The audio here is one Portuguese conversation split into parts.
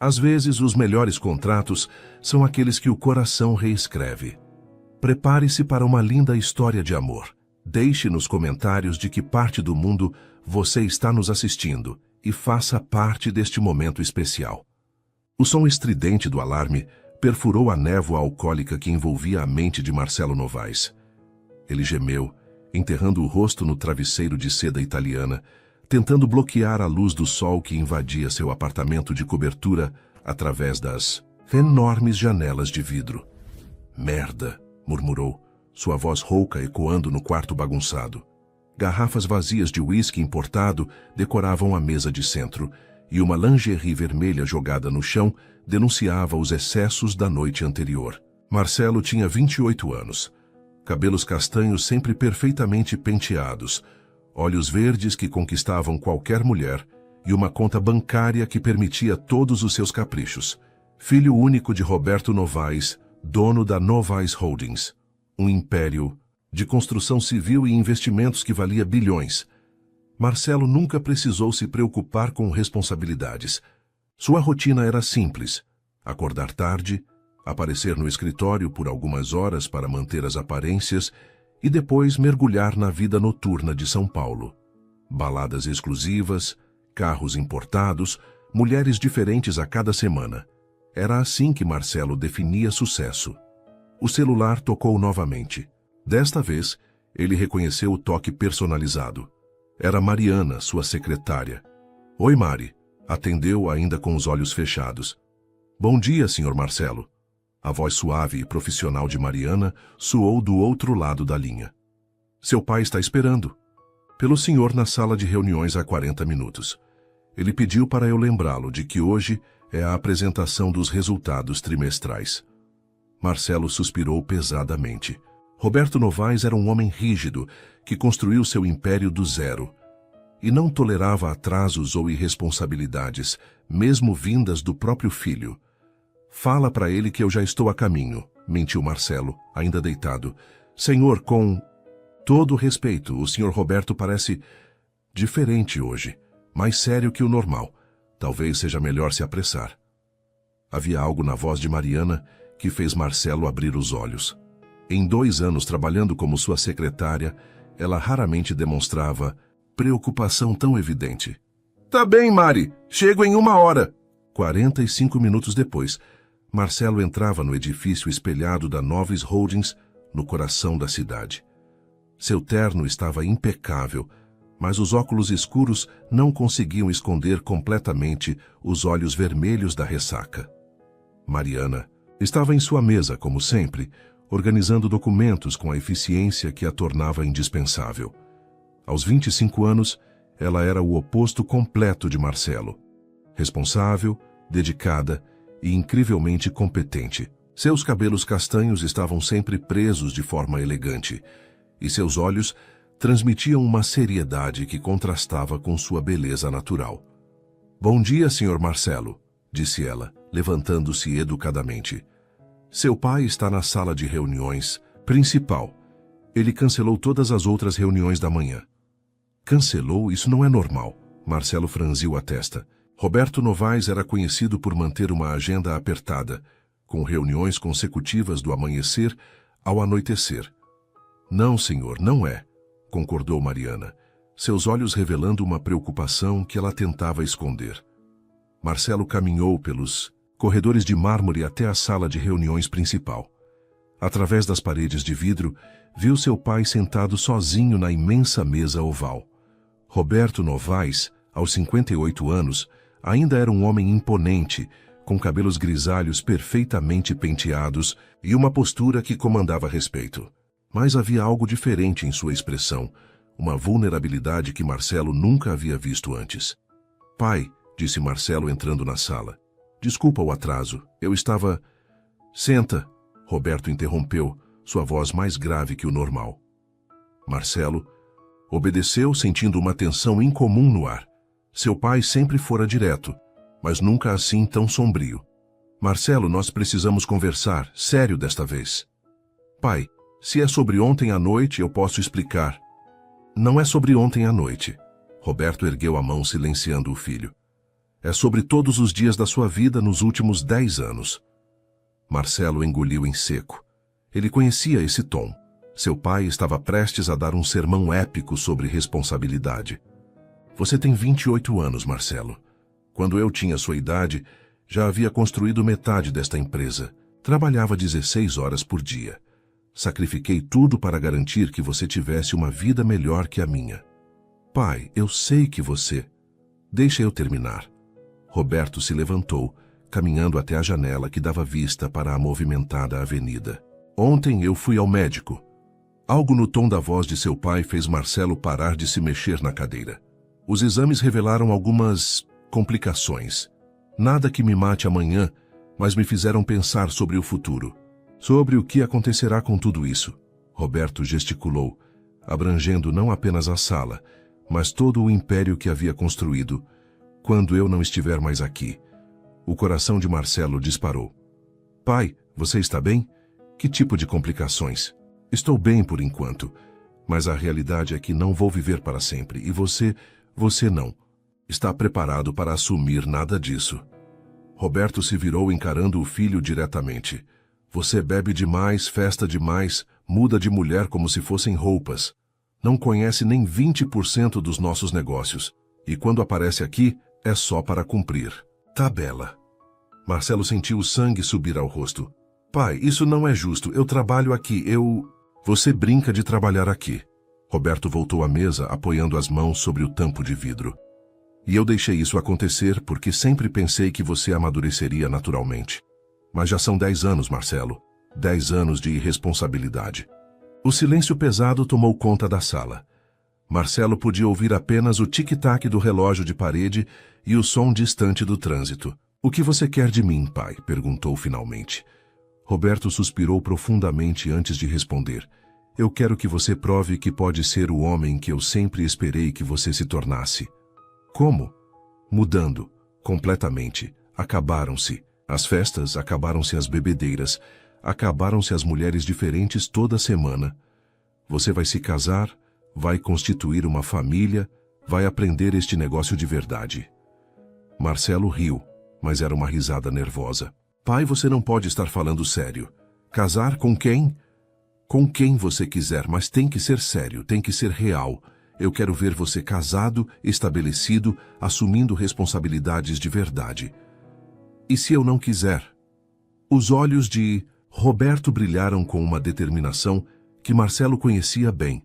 Às vezes, os melhores contratos são aqueles que o coração reescreve. Prepare-se para uma linda história de amor. Deixe nos comentários de que parte do mundo você está nos assistindo e faça parte deste momento especial. O som estridente do alarme perfurou a névoa alcoólica que envolvia a mente de Marcelo Novaes. Ele gemeu, enterrando o rosto no travesseiro de seda italiana, tentando bloquear a luz do sol que invadia seu apartamento de cobertura através das enormes janelas de vidro. "Merda", murmurou, sua voz rouca ecoando no quarto bagunçado. Garrafas vazias de uísque importado decoravam a mesa de centro, e uma lingerie vermelha jogada no chão denunciava os excessos da noite anterior. Marcelo tinha 28 anos. Cabelos castanhos sempre perfeitamente penteados, olhos verdes que conquistavam qualquer mulher e uma conta bancária que permitia todos os seus caprichos. Filho único de Roberto Novaes, dono da Novaes Holdings, um império de construção civil e investimentos que valia bilhões. Marcelo nunca precisou se preocupar com responsabilidades. Sua rotina era simples: acordar tarde, aparecer no escritório por algumas horas para manter as aparências e depois mergulhar na vida noturna de São Paulo. Baladas exclusivas, carros importados, mulheres diferentes a cada semana. Era assim que Marcelo definia sucesso. O celular tocou novamente. Desta vez, ele reconheceu o toque personalizado. Era Mariana, sua secretária. "Oi, Mari", atendeu ainda com os olhos fechados. "Bom dia, Sr. Marcelo." A voz suave e profissional de Mariana soou do outro lado da linha. "Seu pai está esperando pelo senhor na sala de reuniões há 40 minutos. Ele pediu para eu lembrá-lo de que hoje é a apresentação dos resultados trimestrais." Marcelo suspirou pesadamente. Roberto Novaes era um homem rígido que construiu seu império do zero e não tolerava atrasos ou irresponsabilidades, mesmo vindas do próprio filho. "Fala para ele que eu já estou a caminho", mentiu Marcelo, ainda deitado. "Senhor, com todo respeito, o senhor Roberto parece diferente hoje, mais sério que o normal. Talvez seja melhor se apressar." Havia algo na voz de Mariana que fez Marcelo abrir os olhos. Em 2 anos trabalhando como sua secretária, ela raramente demonstrava preocupação tão evidente. "Tá bem, Mari. Chego em 1 hora." 45 minutos depois, Marcelo entrava no edifício espelhado da Novaes Holdings, no coração da cidade. Seu terno estava impecável, mas os óculos escuros não conseguiam esconder completamente os olhos vermelhos da ressaca. Mariana estava em sua mesa, como sempre, organizando documentos com a eficiência que a tornava indispensável. Aos 25 anos, ela era o oposto completo de Marcelo. Responsável, dedicada e incrivelmente competente. Seus cabelos castanhos estavam sempre presos de forma elegante, e seus olhos transmitiam uma seriedade que contrastava com sua beleza natural. "Bom dia, Sr. Marcelo", disse ela, levantando-se educadamente. "Seu pai está na sala de reuniões principal. Ele cancelou todas as outras reuniões da manhã." "Cancelou? Isso não é normal." Marcelo franziu a testa. Roberto Novaes era conhecido por manter uma agenda apertada, com reuniões consecutivas do amanhecer ao anoitecer. "Não, senhor, não é", concordou Mariana, seus olhos revelando uma preocupação que ela tentava esconder. Marcelo caminhou pelos corredores de mármore até a sala de reuniões principal. Através das paredes de vidro, viu seu pai sentado sozinho na imensa mesa oval. Roberto Novaes, aos 58 anos, ainda era um homem imponente, com cabelos grisalhos perfeitamente penteados e uma postura que comandava respeito. Mas havia algo diferente em sua expressão, uma vulnerabilidade que Marcelo nunca havia visto antes. "Pai", disse Marcelo entrando na sala. "Desculpa o atraso, eu estava..." "Senta", Roberto interrompeu, sua voz mais grave que o normal. Marcelo obedeceu, sentindo uma tensão incomum no ar. Seu pai sempre fora direto, mas nunca assim tão sombrio. "Marcelo, nós precisamos conversar, sério desta vez." "Pai, se é sobre ontem à noite, eu posso explicar." "Não é sobre ontem à noite." Roberto ergueu a mão silenciando o filho. É sobre todos os dias da sua vida nos últimos 10 anos. Marcelo engoliu em seco. Ele conhecia esse tom. Seu pai estava prestes a dar um sermão épico sobre responsabilidade. Você tem 28 anos, Marcelo. Quando eu tinha sua idade, já havia construído metade desta empresa. Trabalhava 16 horas por dia. Sacrifiquei tudo para garantir que você tivesse uma vida melhor que a minha. Pai, eu sei que você... Deixa eu terminar. Roberto se levantou, caminhando até a janela que dava vista para a movimentada avenida. Ontem eu fui ao médico. Algo no tom da voz de seu pai fez Marcelo parar de se mexer na cadeira. Os exames revelaram algumas complicações. Nada que me mate amanhã, mas me fizeram pensar sobre o futuro. Sobre o que acontecerá com tudo isso. Roberto gesticulou, abrangendo não apenas a sala, mas todo o império que havia construído, quando eu não estiver mais aqui. O coração de Marcelo disparou. Pai, você está bem? Que tipo de complicações? Estou bem por enquanto, mas a realidade é que não vou viver para sempre e você não. Está preparado para assumir nada disso. Roberto se virou encarando o filho diretamente. Você bebe demais, festa demais, muda de mulher como se fossem roupas. Não conhece nem 20% dos nossos negócios. E quando aparece aqui, é só para cumprir tabela. Marcelo sentiu o sangue subir ao rosto. Pai, isso não é justo. Eu trabalho aqui. Você brinca de trabalhar aqui. Roberto voltou à mesa, apoiando as mãos sobre o tampo de vidro. E eu deixei isso acontecer porque sempre pensei que você amadureceria naturalmente. Mas já são 10 anos, Marcelo. 10 anos de irresponsabilidade. O silêncio pesado tomou conta da sala. Marcelo podia ouvir apenas o tic-tac do relógio de parede e o som distante do trânsito. O que você quer de mim, pai? Perguntou finalmente. Roberto suspirou profundamente antes de responder. Eu quero que você prove que pode ser o homem que eu sempre esperei que você se tornasse. Como? Mudando. Completamente. Acabaram-se. As festas, acabaram-se as bebedeiras, acabaram-se as mulheres diferentes toda semana. Você vai se casar, vai constituir uma família, vai aprender este negócio de verdade. Marcelo riu, mas era uma risada nervosa. Pai, você não pode estar falando sério. Casar com quem? Com quem você quiser, mas tem que ser sério, tem que ser real. Eu quero ver você casado, estabelecido, assumindo responsabilidades de verdade. E se eu não quiser? Os olhos de Roberto brilharam com uma determinação que Marcelo conhecia bem.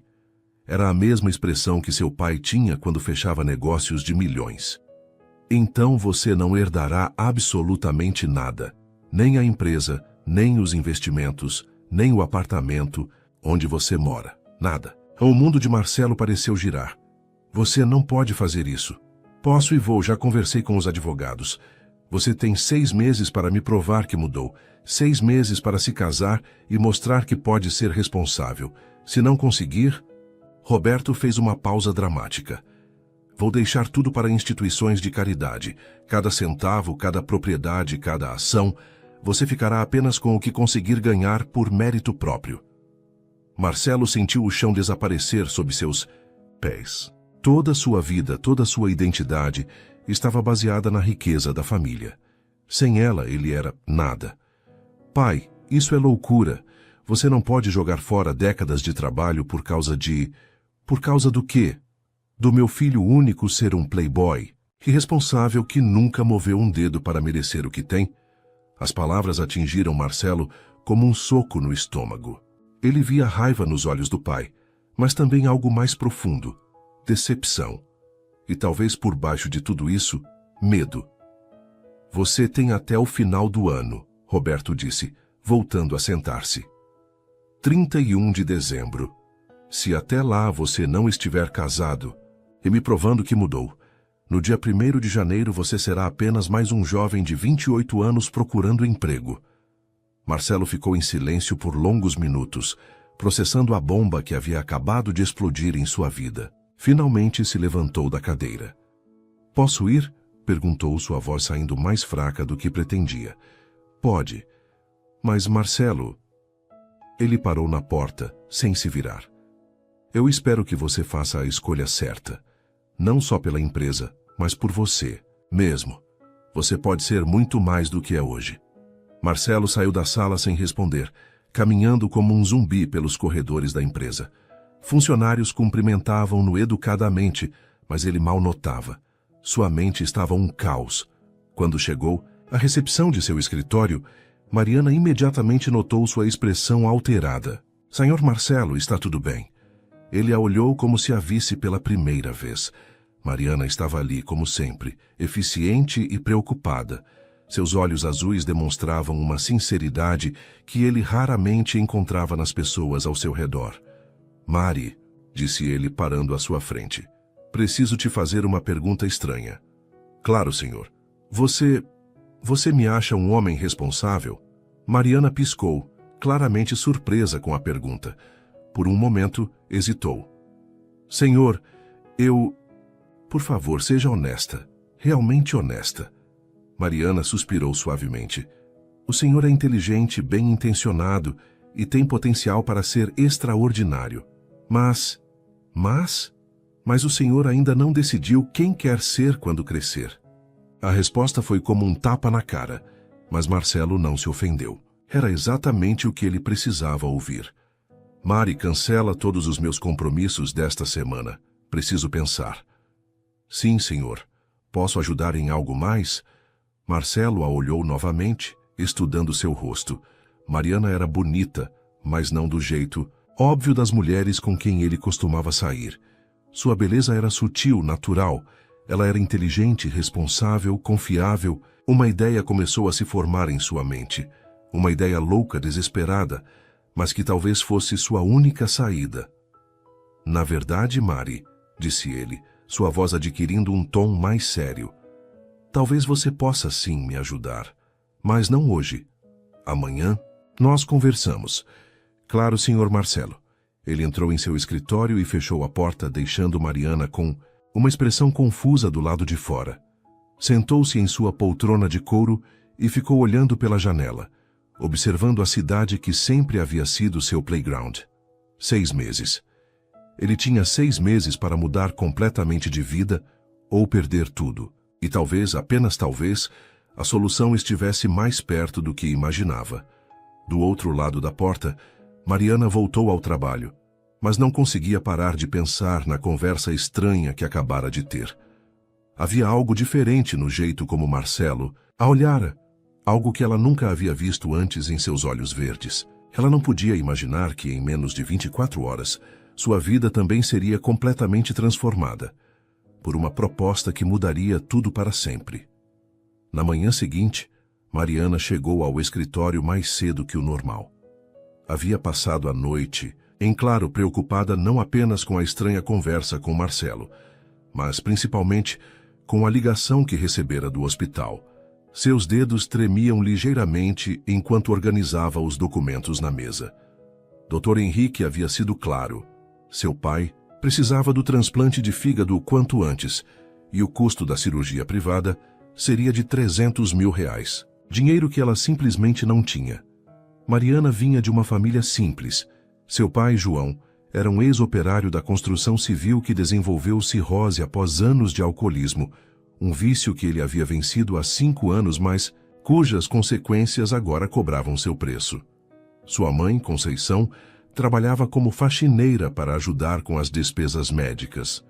Era a mesma expressão que seu pai tinha quando fechava negócios de milhões. Então você não herdará absolutamente nada. Nem a empresa, nem os investimentos, nem o apartamento onde você mora. Nada. O mundo de Marcelo pareceu girar. Você não pode fazer isso. Posso e vou, já conversei com os advogados. Você tem 6 meses para me provar que mudou. 6 meses para se casar e mostrar que pode ser responsável. Se não conseguir... Roberto fez uma pausa dramática. Vou deixar tudo para instituições de caridade. Cada centavo, cada propriedade, cada ação. Você ficará apenas com o que conseguir ganhar por mérito próprio. Marcelo sentiu o chão desaparecer sob seus pés. Toda sua vida, toda sua identidade estava baseada na riqueza da família. Sem ela, ele era nada. Pai, isso é loucura. Você não pode jogar fora décadas de trabalho por causa de... Por causa do quê? Do meu filho único ser um playboy, irresponsável que nunca moveu um dedo para merecer o que tem? As palavras atingiram Marcelo como um soco no estômago. Ele via raiva nos olhos do pai, mas também algo mais profundo, decepção. E talvez por baixo de tudo isso, medo. Você tem até o final do ano, Roberto disse, voltando a sentar-se. 31 de dezembro. Se até lá você não estiver casado, e me provando que mudou, no dia 1º de janeiro você será apenas mais um jovem de 28 anos procurando emprego. Marcelo ficou em silêncio por longos minutos, processando a bomba que havia acabado de explodir em sua vida. Finalmente se levantou da cadeira. Posso ir? Perguntou, sua voz saindo mais fraca do que pretendia. Pode. Mas Marcelo... Ele parou na porta, sem se virar. Eu espero que você faça a escolha certa. Não só pela empresa, mas por você mesmo. Você pode ser muito mais do que é hoje. Marcelo saiu da sala sem responder, caminhando como um zumbi pelos corredores da empresa. Funcionários cumprimentavam-no educadamente, mas ele mal notava. Sua mente estava um caos. Quando chegou à recepção de seu escritório, Mariana imediatamente notou sua expressão alterada. Senhor Marcelo, está tudo bem? Ele a olhou como se a visse pela primeira vez. Mariana estava ali, como sempre, eficiente e preocupada. Seus olhos azuis demonstravam uma sinceridade que ele raramente encontrava nas pessoas ao seu redor. Mari, disse ele parando à sua frente, preciso te fazer uma pergunta estranha. Claro, senhor. Você me acha um homem responsável? Mariana piscou, claramente surpresa com a pergunta. Por um momento, hesitou. Senhor, Por favor, seja honesta. Realmente honesta. Mariana suspirou suavemente. O senhor é inteligente, bem-intencionado e tem potencial para ser extraordinário. Mas o senhor ainda não decidiu quem quer ser quando crescer. A resposta foi como um tapa na cara, mas Marcelo não se ofendeu. Era exatamente o que ele precisava ouvir. Mari, cancela todos os meus compromissos desta semana. Preciso pensar. Sim, senhor. Posso ajudar em algo mais? Marcelo a olhou novamente, estudando seu rosto. Mariana era bonita, mas não do jeito óbvio das mulheres com quem ele costumava sair. Sua beleza era sutil, natural. Ela era inteligente, responsável, confiável. Uma ideia começou a se formar em sua mente. Uma ideia louca, desesperada, mas que talvez fosse sua única saída. Na verdade, Mari, disse ele, sua voz adquirindo um tom mais sério. Talvez você possa sim me ajudar, mas não hoje. Amanhã nós conversamos. Claro, senhor Marcelo. Ele entrou em seu escritório e fechou a porta, deixando Mariana com uma expressão confusa do lado de fora. Sentou-se em sua poltrona de couro e ficou olhando pela janela, observando a cidade que sempre havia sido seu playground. 6 meses. Ele tinha 6 meses para mudar completamente de vida ou perder tudo. E talvez, apenas talvez, a solução estivesse mais perto do que imaginava. Do outro lado da porta, Mariana voltou ao trabalho, mas não conseguia parar de pensar na conversa estranha que acabara de ter. Havia algo diferente no jeito como Marcelo a olhara, algo que ela nunca havia visto antes em seus olhos verdes. Ela não podia imaginar que em menos de 24 horas, sua vida também seria completamente transformada, por uma proposta que mudaria tudo para sempre. Na manhã seguinte, Mariana chegou ao escritório mais cedo que o normal. Havia passado a noite, em claro, preocupada não apenas com a estranha conversa com Marcelo, mas principalmente com a ligação que recebera do hospital. Seus dedos tremiam ligeiramente enquanto organizava os documentos na mesa. Dr. Henrique havia sido claro. Seu pai precisava do transplante de fígado o quanto antes, e o custo da cirurgia privada seria de R$300 mil, dinheiro que ela simplesmente não tinha. Mariana vinha de uma família simples. Seu pai, João, era um ex-operário da construção civil que desenvolveu cirrose após anos de alcoolismo, um vício que ele havia vencido há 5 anos, mas cujas consequências agora cobravam seu preço. Sua mãe, Conceição, trabalhava como faxineira para ajudar com as despesas médicas.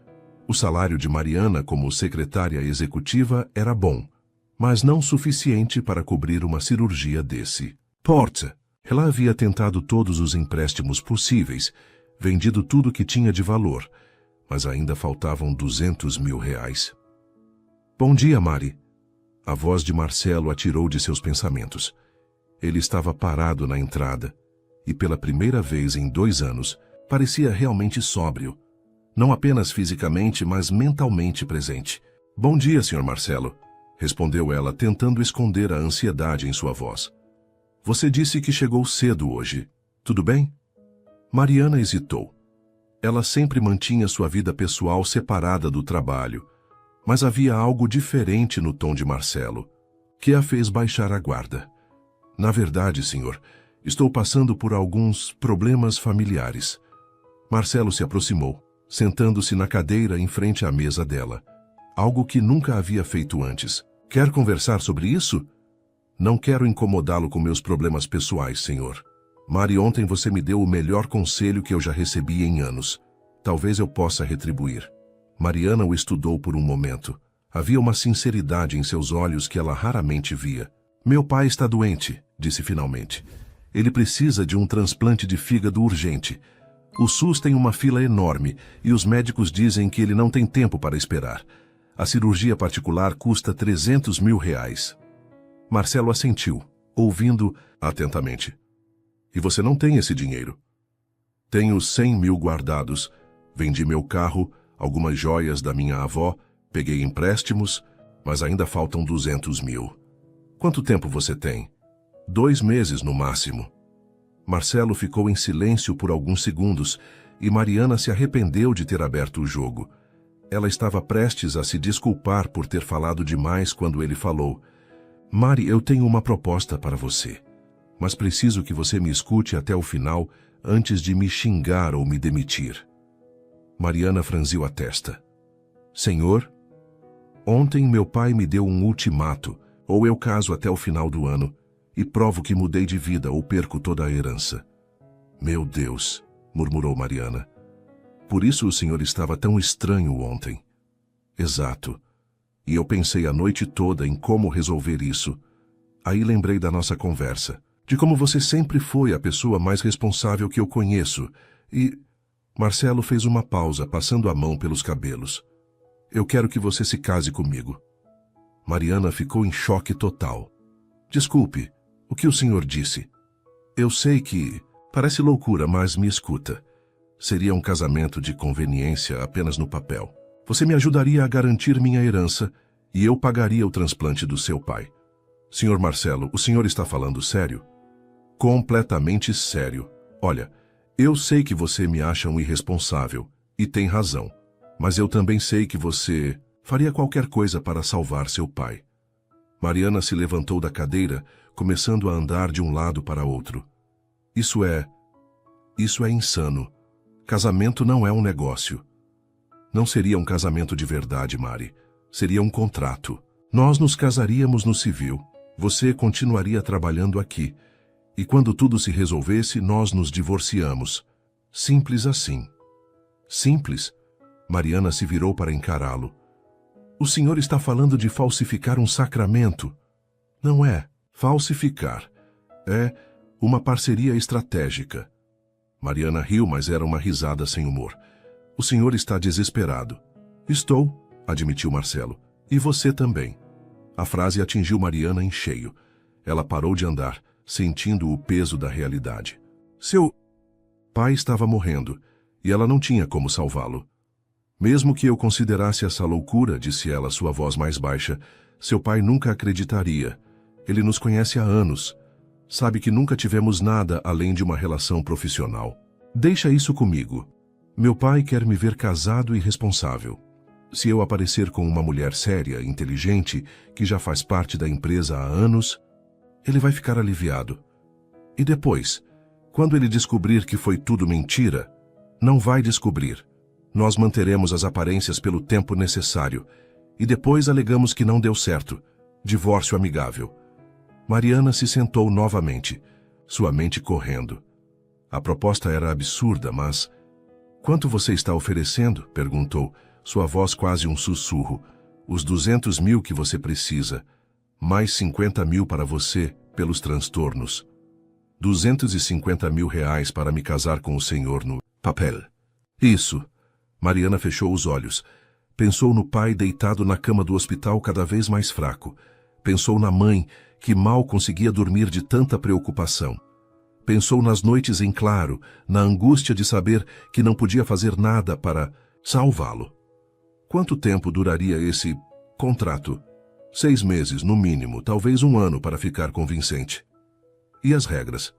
O salário de Mariana como secretária executiva era bom, mas não suficiente para cobrir uma cirurgia desse porte. Ela havia tentado todos os empréstimos possíveis, vendido tudo que tinha de valor, mas ainda faltavam R$200 mil. Bom dia, Mari. A voz de Marcelo a tirou de seus pensamentos. Ele estava parado na entrada e, pela primeira vez em 2 anos, parecia realmente sóbrio. Não apenas fisicamente, mas mentalmente presente. Bom dia, Sr. Marcelo, respondeu ela, tentando esconder a ansiedade em sua voz. Você disse que chegou cedo hoje. Tudo bem? Mariana hesitou. Ela sempre mantinha sua vida pessoal separada do trabalho, mas havia algo diferente no tom de Marcelo, que a fez baixar a guarda. Na verdade, senhor, estou passando por alguns problemas familiares. Marcelo se aproximou, sentando-se na cadeira em frente à mesa dela, algo que nunca havia feito antes. Quer conversar sobre isso? Não quero incomodá-lo com meus problemas pessoais, senhor. Mari, ontem você me deu o melhor conselho que eu já recebi em anos. Talvez eu possa retribuir. Mariana o estudou por um momento. Havia uma sinceridade em seus olhos que ela raramente via. Meu pai está doente, disse finalmente. Ele precisa de um transplante de fígado urgente. O SUS tem uma fila enorme e os médicos dizem que ele não tem tempo para esperar. A cirurgia particular custa 300 mil reais. Marcelo assentiu, ouvindo atentamente. E você não tem esse dinheiro? Tenho 100 mil guardados. Vendi meu carro, algumas joias da minha avó, peguei empréstimos, mas ainda faltam 200 mil. Quanto tempo você tem? 2 meses no máximo. Marcelo ficou em silêncio por alguns segundos e Mariana se arrependeu de ter aberto o jogo. Ela estava prestes a se desculpar por ter falado demais quando ele falou: Mari, eu tenho uma proposta para você, mas preciso que você me escute até o final antes de me xingar ou me demitir. Mariana franziu a testa. Senhor? Ontem meu pai me deu um ultimato, ou eu caso até o final do ano, e provo que mudei de vida ou perco toda a herança. Meu Deus, murmurou Mariana. Por isso o senhor estava tão estranho ontem. Exato. E eu pensei a noite toda em como resolver isso. Aí lembrei da nossa conversa, de como você sempre foi a pessoa mais responsável que eu conheço, e... Marcelo fez uma pausa, passando a mão pelos cabelos. Eu quero que você se case comigo. Mariana ficou em choque total. Desculpe, o que o senhor disse? Eu sei que... Parece loucura, mas me escuta. Seria um casamento de conveniência apenas no papel. Você me ajudaria a garantir minha herança e eu pagaria o transplante do seu pai. Senhor Marcelo, o senhor está falando sério? Completamente sério. Olha, eu sei que você me acha um irresponsável, e tem razão. Mas eu também sei que você faria qualquer coisa para salvar seu pai. Mariana se levantou da cadeira, começando a andar de um lado para outro. Isso é insano. Casamento não é um negócio. Não seria um casamento de verdade, Mari. Seria um contrato. Nós nos casaríamos no civil. Você continuaria trabalhando aqui. E quando tudo se resolvesse, nós nos divorciamos. Simples assim. Simples? Mariana se virou para encará-lo. O senhor está falando de falsificar um sacramento. Não é falsificar. É uma parceria estratégica. Mariana riu, mas era uma risada sem humor. O senhor está desesperado. Estou, admitiu Marcelo. E você também. A frase atingiu Mariana em cheio. Ela parou de andar, sentindo o peso da realidade. Seu pai estava morrendo, e ela não tinha como salvá-lo. Mesmo que eu considerasse essa loucura, disse ela, sua voz mais baixa, seu pai nunca acreditaria. Ele nos conhece há anos. Sabe que nunca tivemos nada além de uma relação profissional. Deixa isso comigo. Meu pai quer me ver casado e responsável. Se eu aparecer com uma mulher séria, inteligente, que já faz parte da empresa há anos, ele vai ficar aliviado. E depois, quando ele descobrir que foi tudo mentira, não vai descobrir. Nós manteremos as aparências pelo tempo necessário, e depois alegamos que não deu certo. Divórcio amigável. Mariana se sentou novamente, sua mente correndo. A proposta era absurda, mas... Quanto você está oferecendo? Perguntou, sua voz quase um sussurro. Os 200 mil que você precisa, mais 50 mil para você, pelos transtornos. 250 mil reais para me casar com o senhor no papel. Isso. Mariana fechou os olhos. Pensou no pai deitado na cama do hospital cada vez mais fraco. Pensou na mãe, que mal conseguia dormir de tanta preocupação. Pensou nas noites em claro, na angústia de saber que não podia fazer nada para salvá-lo. Quanto tempo duraria esse contrato? 6 meses, no mínimo, talvez 1 ano para ficar convincente. E as regras?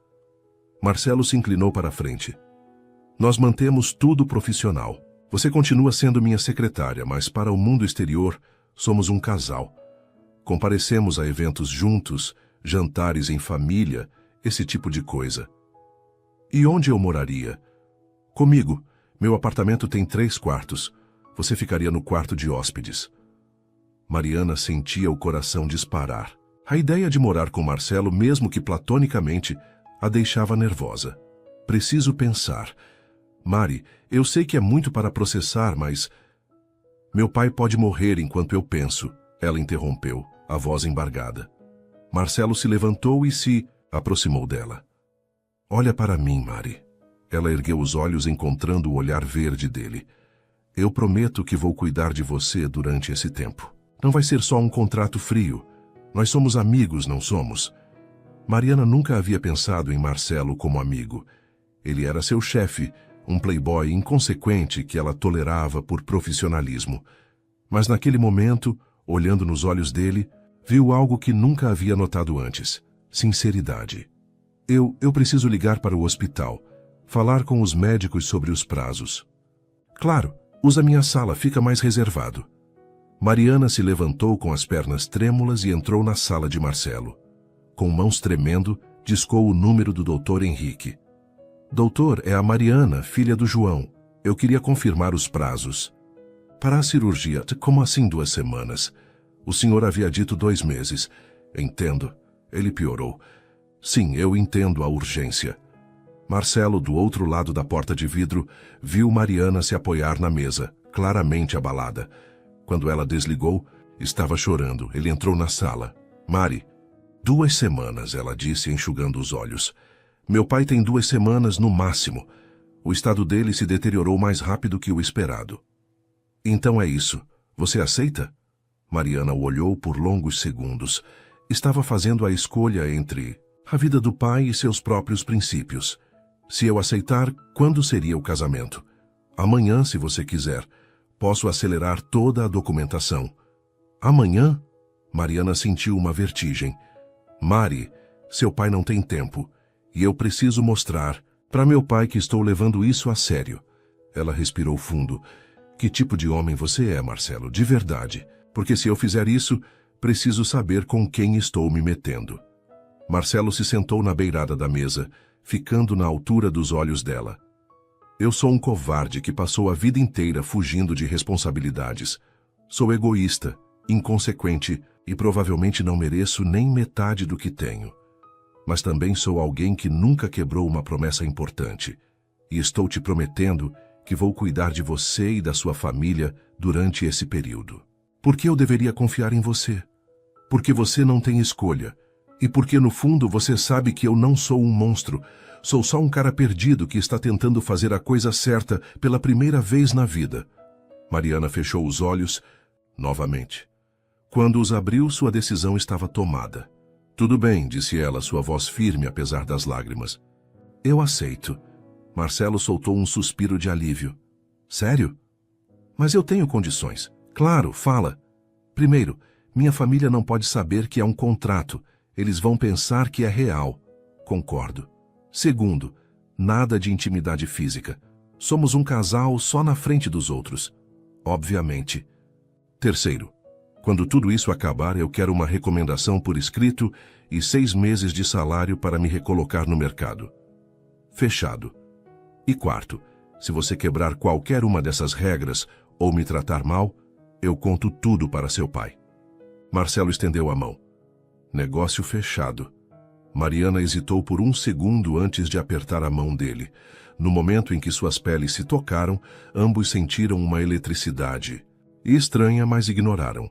Marcelo se inclinou para a frente. Nós mantemos tudo profissional. Você continua sendo minha secretária, mas para o mundo exterior, somos um casal. Comparecemos a eventos juntos, jantares em família, esse tipo de coisa. E onde eu moraria? Comigo. Meu apartamento tem 3 quartos. Você ficaria no quarto de hóspedes. Mariana sentia o coração disparar. A ideia de morar com Marcelo, mesmo que platonicamente, a deixava nervosa. Preciso pensar. Mari, eu sei que é muito para processar, mas... Meu pai pode morrer enquanto eu penso, ela interrompeu, a voz embargada. Marcelo se levantou e se aproximou dela. Olha para mim, Mari. Ela ergueu os olhos encontrando o olhar verde dele. Eu prometo que vou cuidar de você durante esse tempo. Não vai ser só um contrato frio. Nós somos amigos, não somos? Mariana nunca havia pensado em Marcelo como amigo. Ele era seu chefe, um playboy inconsequente que ela tolerava por profissionalismo. Mas naquele momento, olhando nos olhos dele, viu algo que nunca havia notado antes: sinceridade. Eu preciso ligar para o hospital, falar com os médicos sobre os prazos. Claro, usa minha sala, fica mais reservado. Mariana se levantou com as pernas trêmulas e entrou na sala de Marcelo. Com mãos tremendo, discou o número do Dr. Henrique. Doutor, é a Mariana, filha do João. Eu queria confirmar os prazos. Para a cirurgia, como assim 2 semanas? O senhor havia dito 2 meses. Entendo. Ele piorou. Sim, eu entendo a urgência. Marcelo, do outro lado da porta de vidro, viu Mariana se apoiar na mesa, claramente abalada. Quando ela desligou, estava chorando. Ele entrou na sala. Mari, 2 semanas, ela disse, enxugando os olhos. Meu pai tem 2 semanas no máximo. O estado dele se deteriorou mais rápido que o esperado. Então é isso. Você aceita? Mariana o olhou por longos segundos. Estava fazendo a escolha entre a vida do pai e seus próprios princípios. Se eu aceitar, quando seria o casamento? Amanhã, se você quiser. Posso acelerar toda a documentação. Amanhã? Mariana sentiu uma vertigem. Mari, seu pai não tem tempo. E eu preciso mostrar para meu pai que estou levando isso a sério. Ela respirou fundo. Que tipo de homem você é, Marcelo, de verdade? Porque se eu fizer isso, preciso saber com quem estou me metendo. Marcelo se sentou na beirada da mesa, ficando na altura dos olhos dela. Eu sou um covarde que passou a vida inteira fugindo de responsabilidades. Sou egoísta, inconsequente e provavelmente não mereço nem metade do que tenho. Mas também sou alguém que nunca quebrou uma promessa importante. E estou te prometendo que vou cuidar de você e da sua família durante esse período. Por que eu deveria confiar em você? Porque você não tem escolha. E porque no fundo você sabe que eu não sou um monstro. Sou só um cara perdido que está tentando fazer a coisa certa pela primeira vez na vida. Mariana fechou os olhos novamente. Quando os abriu, sua decisão estava tomada. Tudo bem, disse ela, sua voz firme apesar das lágrimas. Eu aceito. Marcelo soltou um suspiro de alívio. Sério? Mas eu tenho condições. Claro, fala. Primeiro, minha família não pode saber que é um contrato. Eles vão pensar que é real. Concordo. Segundo, nada de intimidade física. Somos um casal só na frente dos outros. Obviamente. Terceiro, quando tudo isso acabar, eu quero uma recomendação por escrito e 6 meses de salário para me recolocar no mercado. Fechado. E quarto, se você quebrar qualquer uma dessas regras ou me tratar mal, eu conto tudo para seu pai. Marcelo estendeu a mão. Negócio fechado. Mariana hesitou por 1 segundo antes de apertar a mão dele. No momento em que suas peles se tocaram, ambos sentiram uma eletricidade. Estranha, mas ignoraram.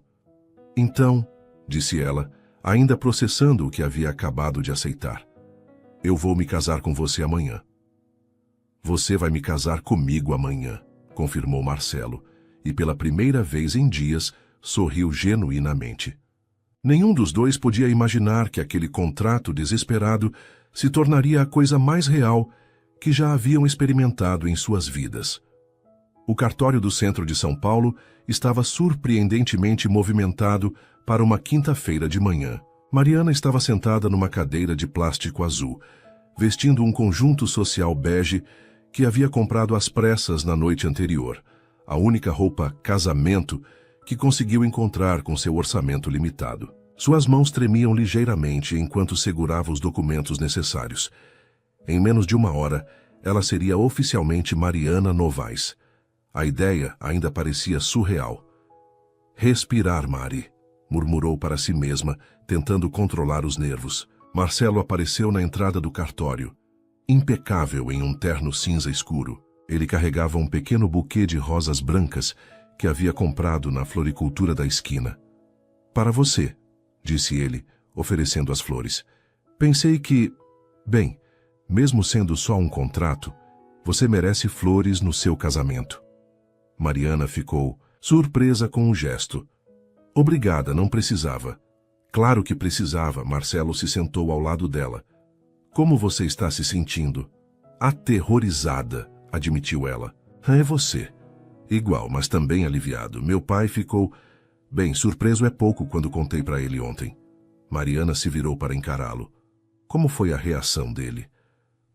Então, disse ela, ainda processando o que havia acabado de aceitar. Eu vou me casar com você amanhã. Você vai me casar comigo amanhã, confirmou Marcelo, e pela primeira vez em dias, sorriu genuinamente. Nenhum dos dois podia imaginar que aquele contrato desesperado se tornaria a coisa mais real que já haviam experimentado em suas vidas. O cartório do centro de São Paulo estava surpreendentemente movimentado para uma quinta-feira de manhã. Mariana estava sentada numa cadeira de plástico azul, vestindo um conjunto social bege que havia comprado às pressas na noite anterior, a única roupa casamento que conseguiu encontrar com seu orçamento limitado. Suas mãos tremiam ligeiramente enquanto segurava os documentos necessários. Em menos de 1 hora, ela seria oficialmente Mariana Novaes. A ideia ainda parecia surreal. Respirar, Mari, murmurou para si mesma, tentando controlar os nervos. Marcelo apareceu na entrada do cartório, impecável em um terno cinza escuro. Ele carregava um pequeno buquê de rosas brancas que havia comprado na floricultura da esquina. Para você, disse ele, oferecendo as flores. Pensei que, bem, mesmo sendo só um contrato, você merece flores no seu casamento. Mariana ficou surpresa com o gesto. Obrigada, não precisava. Claro que precisava. Marcelo se sentou ao lado dela. Como você está se sentindo? Aterrorizada, admitiu ela. É você. Igual, mas também aliviado. Meu pai ficou... Bem, surpreso é pouco quando contei para ele ontem. Mariana se virou para encará-lo. Como foi a reação dele?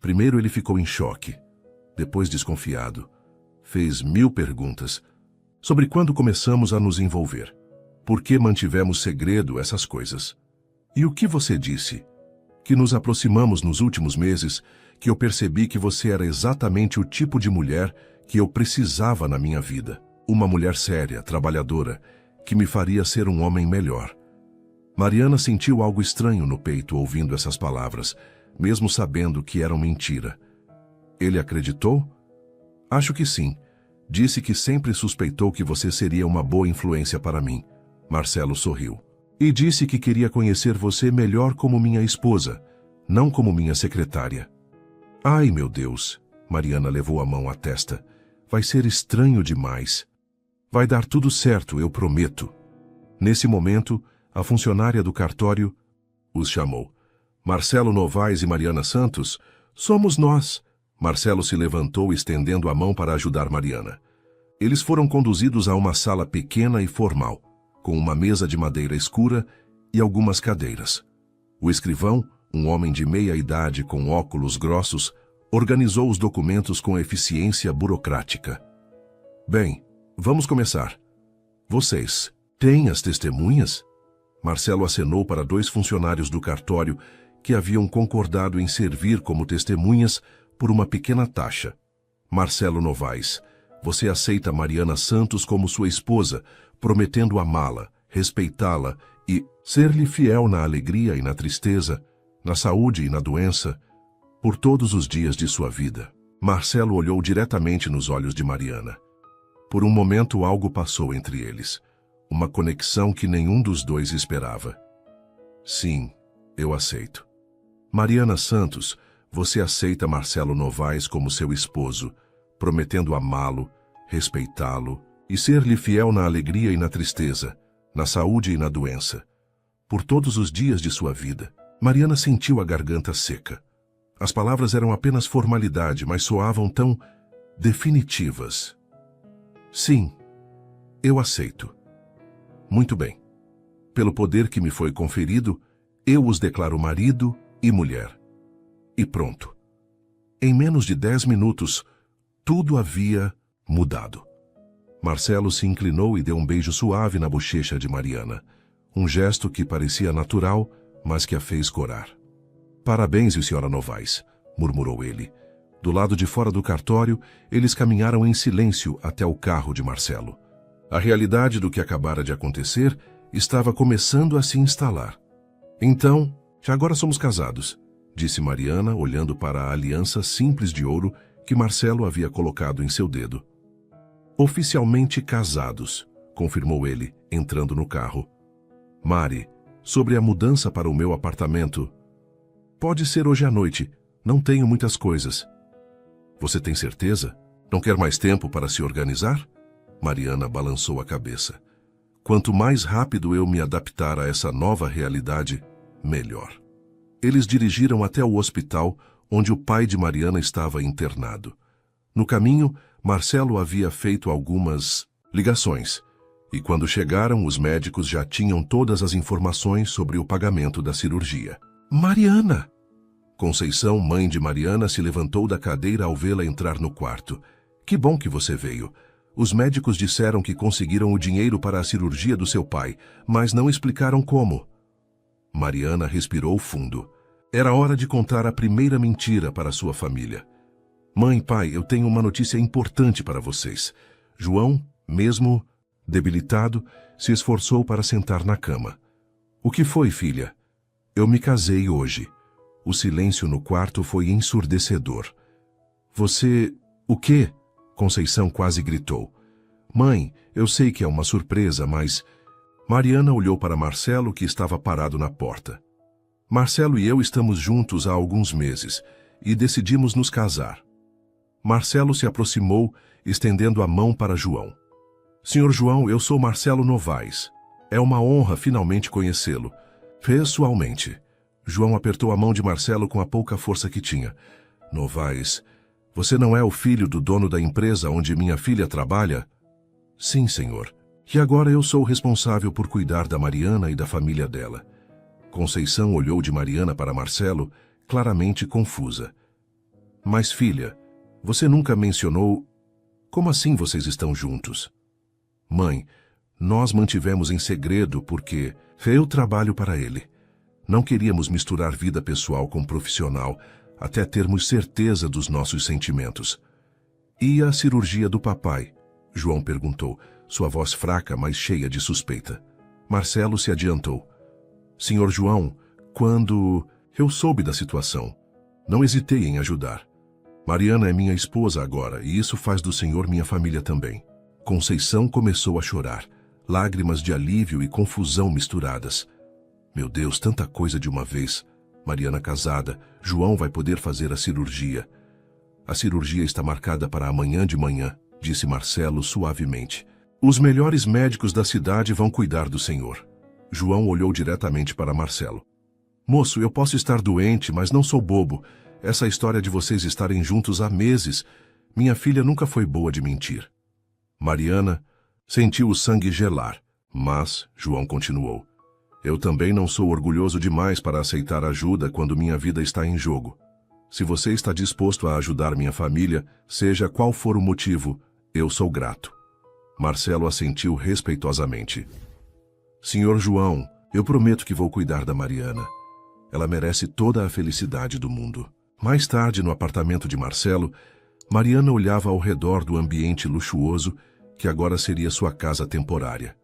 Primeiro ele ficou em choque. Depois desconfiado. Fez 1000 perguntas. Sobre quando começamos a nos envolver. Por que mantivemos segredo essas coisas? E o que você disse? Que nos aproximamos nos últimos meses, que eu percebi que você era exatamente o tipo de mulher que eu precisava na minha vida. Uma mulher séria, trabalhadora, que me faria ser um homem melhor. Mariana sentiu algo estranho no peito ouvindo essas palavras, mesmo sabendo que eram mentira. Ele acreditou? Acho que sim. Disse que sempre suspeitou que você seria uma boa influência para mim. Marcelo sorriu. E disse que queria conhecer você melhor como minha esposa, não como minha secretária. Ai, meu Deus! Mariana levou a mão à testa. Vai ser estranho demais. Vai dar tudo certo, eu prometo. Nesse momento, a funcionária do cartório os chamou. Marcelo Novaes e Mariana Santos, somos nós. Marcelo se levantou estendendo a mão para ajudar Mariana. Eles foram conduzidos a uma sala pequena e formal, com uma mesa de madeira escura e algumas cadeiras. O escrivão, um homem de meia idade com óculos grossos, organizou os documentos com eficiência burocrática. Bem, vamos começar. Vocês têm as testemunhas? Marcelo acenou para 2 funcionários do cartório que haviam concordado em servir como testemunhas por uma pequena taxa. Marcelo Novaes, você aceita Mariana Santos como sua esposa, prometendo amá-la, respeitá-la e ser-lhe fiel na alegria e na tristeza, na saúde e na doença, por todos os dias de sua vida. Marcelo olhou diretamente nos olhos de Mariana. Por um momento algo passou entre eles, uma conexão que nenhum dos dois esperava. Sim, eu aceito. Mariana Santos, você aceita Marcelo Novaes como seu esposo, prometendo amá-lo, respeitá-lo e ser-lhe fiel na alegria e na tristeza, na saúde e na doença, por todos os dias de sua vida. Mariana sentiu a garganta seca. As palavras eram apenas formalidade, mas soavam tão definitivas. Sim, eu aceito. Muito bem. Pelo poder que me foi conferido, eu os declaro marido e mulher. E pronto. Em menos de 10 minutos, tudo havia mudado. Marcelo se inclinou e deu um beijo suave na bochecha de Mariana. Um gesto que parecia natural, mas que a fez corar. Parabéns, Sra. Novaes, murmurou ele. Do lado de fora do cartório, eles caminharam em silêncio até o carro de Marcelo. A realidade do que acabara de acontecer estava começando a se instalar. Então, agora somos casados, disse Mariana, olhando para a aliança simples de ouro que Marcelo havia colocado em seu dedo. Oficialmente casados, confirmou ele, entrando no carro. Mari, sobre a mudança para o meu apartamento. Pode ser hoje à noite, não tenho muitas coisas. Você tem certeza? Não quer mais tempo para se organizar? Mariana balançou a cabeça. Quanto mais rápido eu me adaptar a essa nova realidade, melhor. Eles dirigiram até o hospital, onde o pai de Mariana estava internado. No caminho, Marcelo havia feito algumas ligações, e quando chegaram, os médicos já tinham todas as informações sobre o pagamento da cirurgia. Mariana! Conceição, mãe de Mariana, se levantou da cadeira ao vê-la entrar no quarto. Que bom que você veio. Os médicos disseram que conseguiram o dinheiro para a cirurgia do seu pai, mas não explicaram como. Mariana respirou fundo. Era hora de contar a primeira mentira para sua família. Mãe, pai, eu tenho uma notícia importante para vocês. João, mesmo Debilitado, se esforçou para sentar na cama. O que foi, filha? Eu me casei hoje. O silêncio no quarto foi ensurdecedor. Você... o quê? Conceição quase gritou. Mãe, eu sei que é uma surpresa, mas... Mariana olhou para Marcelo, que estava parado na porta. Marcelo e eu estamos juntos há alguns meses e decidimos nos casar. Marcelo se aproximou, estendendo a mão para João. Senhor João, eu sou Marcelo Novaes. É uma honra finalmente conhecê-lo. Pessoalmente. João apertou a mão de Marcelo com a pouca força que tinha. Novaes, você não é o filho do dono da empresa onde minha filha trabalha? Sim, senhor. E agora eu sou o responsável por cuidar da Mariana e da família dela. Conceição olhou de Mariana para Marcelo, claramente confusa. Mas, filha, você nunca mencionou... Como assim vocês estão juntos? Mãe, nós mantivemos em segredo porque eu trabalho para ele. Não queríamos misturar vida pessoal com profissional, até termos certeza dos nossos sentimentos. E a cirurgia do papai? João perguntou, sua voz fraca, mas cheia de suspeita. Marcelo se adiantou. Senhor João, quando eu soube da situação, não hesitei em ajudar. Mariana é minha esposa agora, e isso faz do senhor minha família também. Conceição começou a chorar, lágrimas de alívio e confusão misturadas. Meu Deus, tanta coisa de uma vez. Mariana casada, João vai poder fazer a cirurgia. A cirurgia está marcada para amanhã de manhã, disse Marcelo suavemente. Os melhores médicos da cidade vão cuidar do senhor. João olhou diretamente para Marcelo. Moço, eu posso estar doente, mas não sou bobo. Essa história de vocês estarem juntos há meses. Minha filha nunca foi boa de mentir. Mariana sentiu o sangue gelar, mas João continuou. Eu também não sou orgulhoso demais para aceitar ajuda quando minha vida está em jogo. Se você está disposto a ajudar minha família, seja qual for o motivo, eu sou grato. Marcelo assentiu respeitosamente. Senhor João, eu prometo que vou cuidar da Mariana. Ela merece toda a felicidade do mundo. Mais tarde, no apartamento de Marcelo, Mariana olhava ao redor do ambiente luxuoso que agora seria sua casa temporária.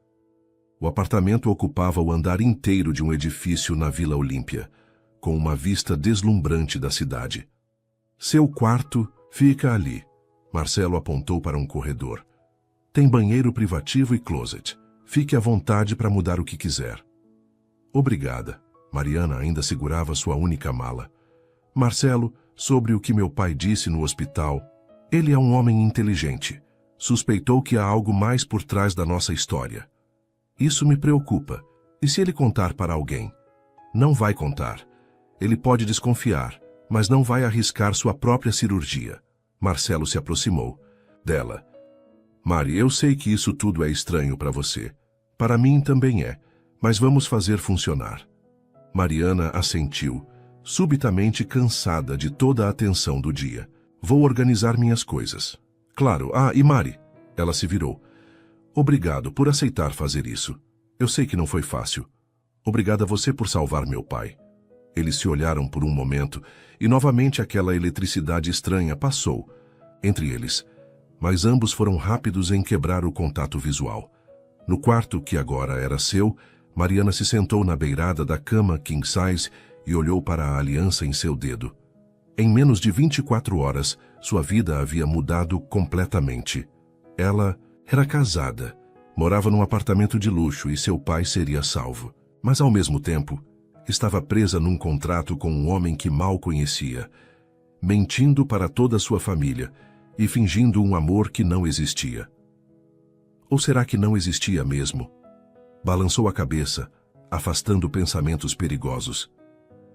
O apartamento ocupava o andar inteiro de um edifício na Vila Olímpia, com uma vista deslumbrante da cidade. Seu quarto fica ali. Marcelo apontou para um corredor. Tem banheiro privativo e closet. Fique à vontade para mudar o que quiser. Obrigada. Mariana ainda segurava sua única mala. Marcelo, sobre o que meu pai disse no hospital, ele é um homem inteligente. Suspeitou que há algo mais por trás da nossa história. Isso me preocupa. E se ele contar para alguém? Não vai contar. Ele pode desconfiar, mas não vai arriscar sua própria cirurgia. Marcelo se aproximou dela. Mari, eu sei que isso tudo é estranho para você. Para mim também é, mas vamos fazer funcionar. Mariana assentiu, subitamente cansada de toda a atenção do dia. Vou organizar minhas coisas. Claro, e Mari? Ela se virou. Obrigado por aceitar fazer isso. Eu sei que não foi fácil. Obrigada a você por salvar meu pai. Eles se olharam por um momento e novamente aquela eletricidade estranha passou entre eles, mas ambos foram rápidos em quebrar o contato visual. No quarto, que agora era seu, Mariana se sentou na beirada da cama king size e olhou para a aliança em seu dedo. Em menos de 24 horas, sua vida havia mudado completamente. Ela era casada, morava num apartamento de luxo e seu pai seria salvo. Mas, ao mesmo tempo, estava presa num contrato com um homem que mal conhecia, mentindo para toda a sua família e fingindo um amor que não existia. Ou será que não existia mesmo? Balançou a cabeça, afastando pensamentos perigosos.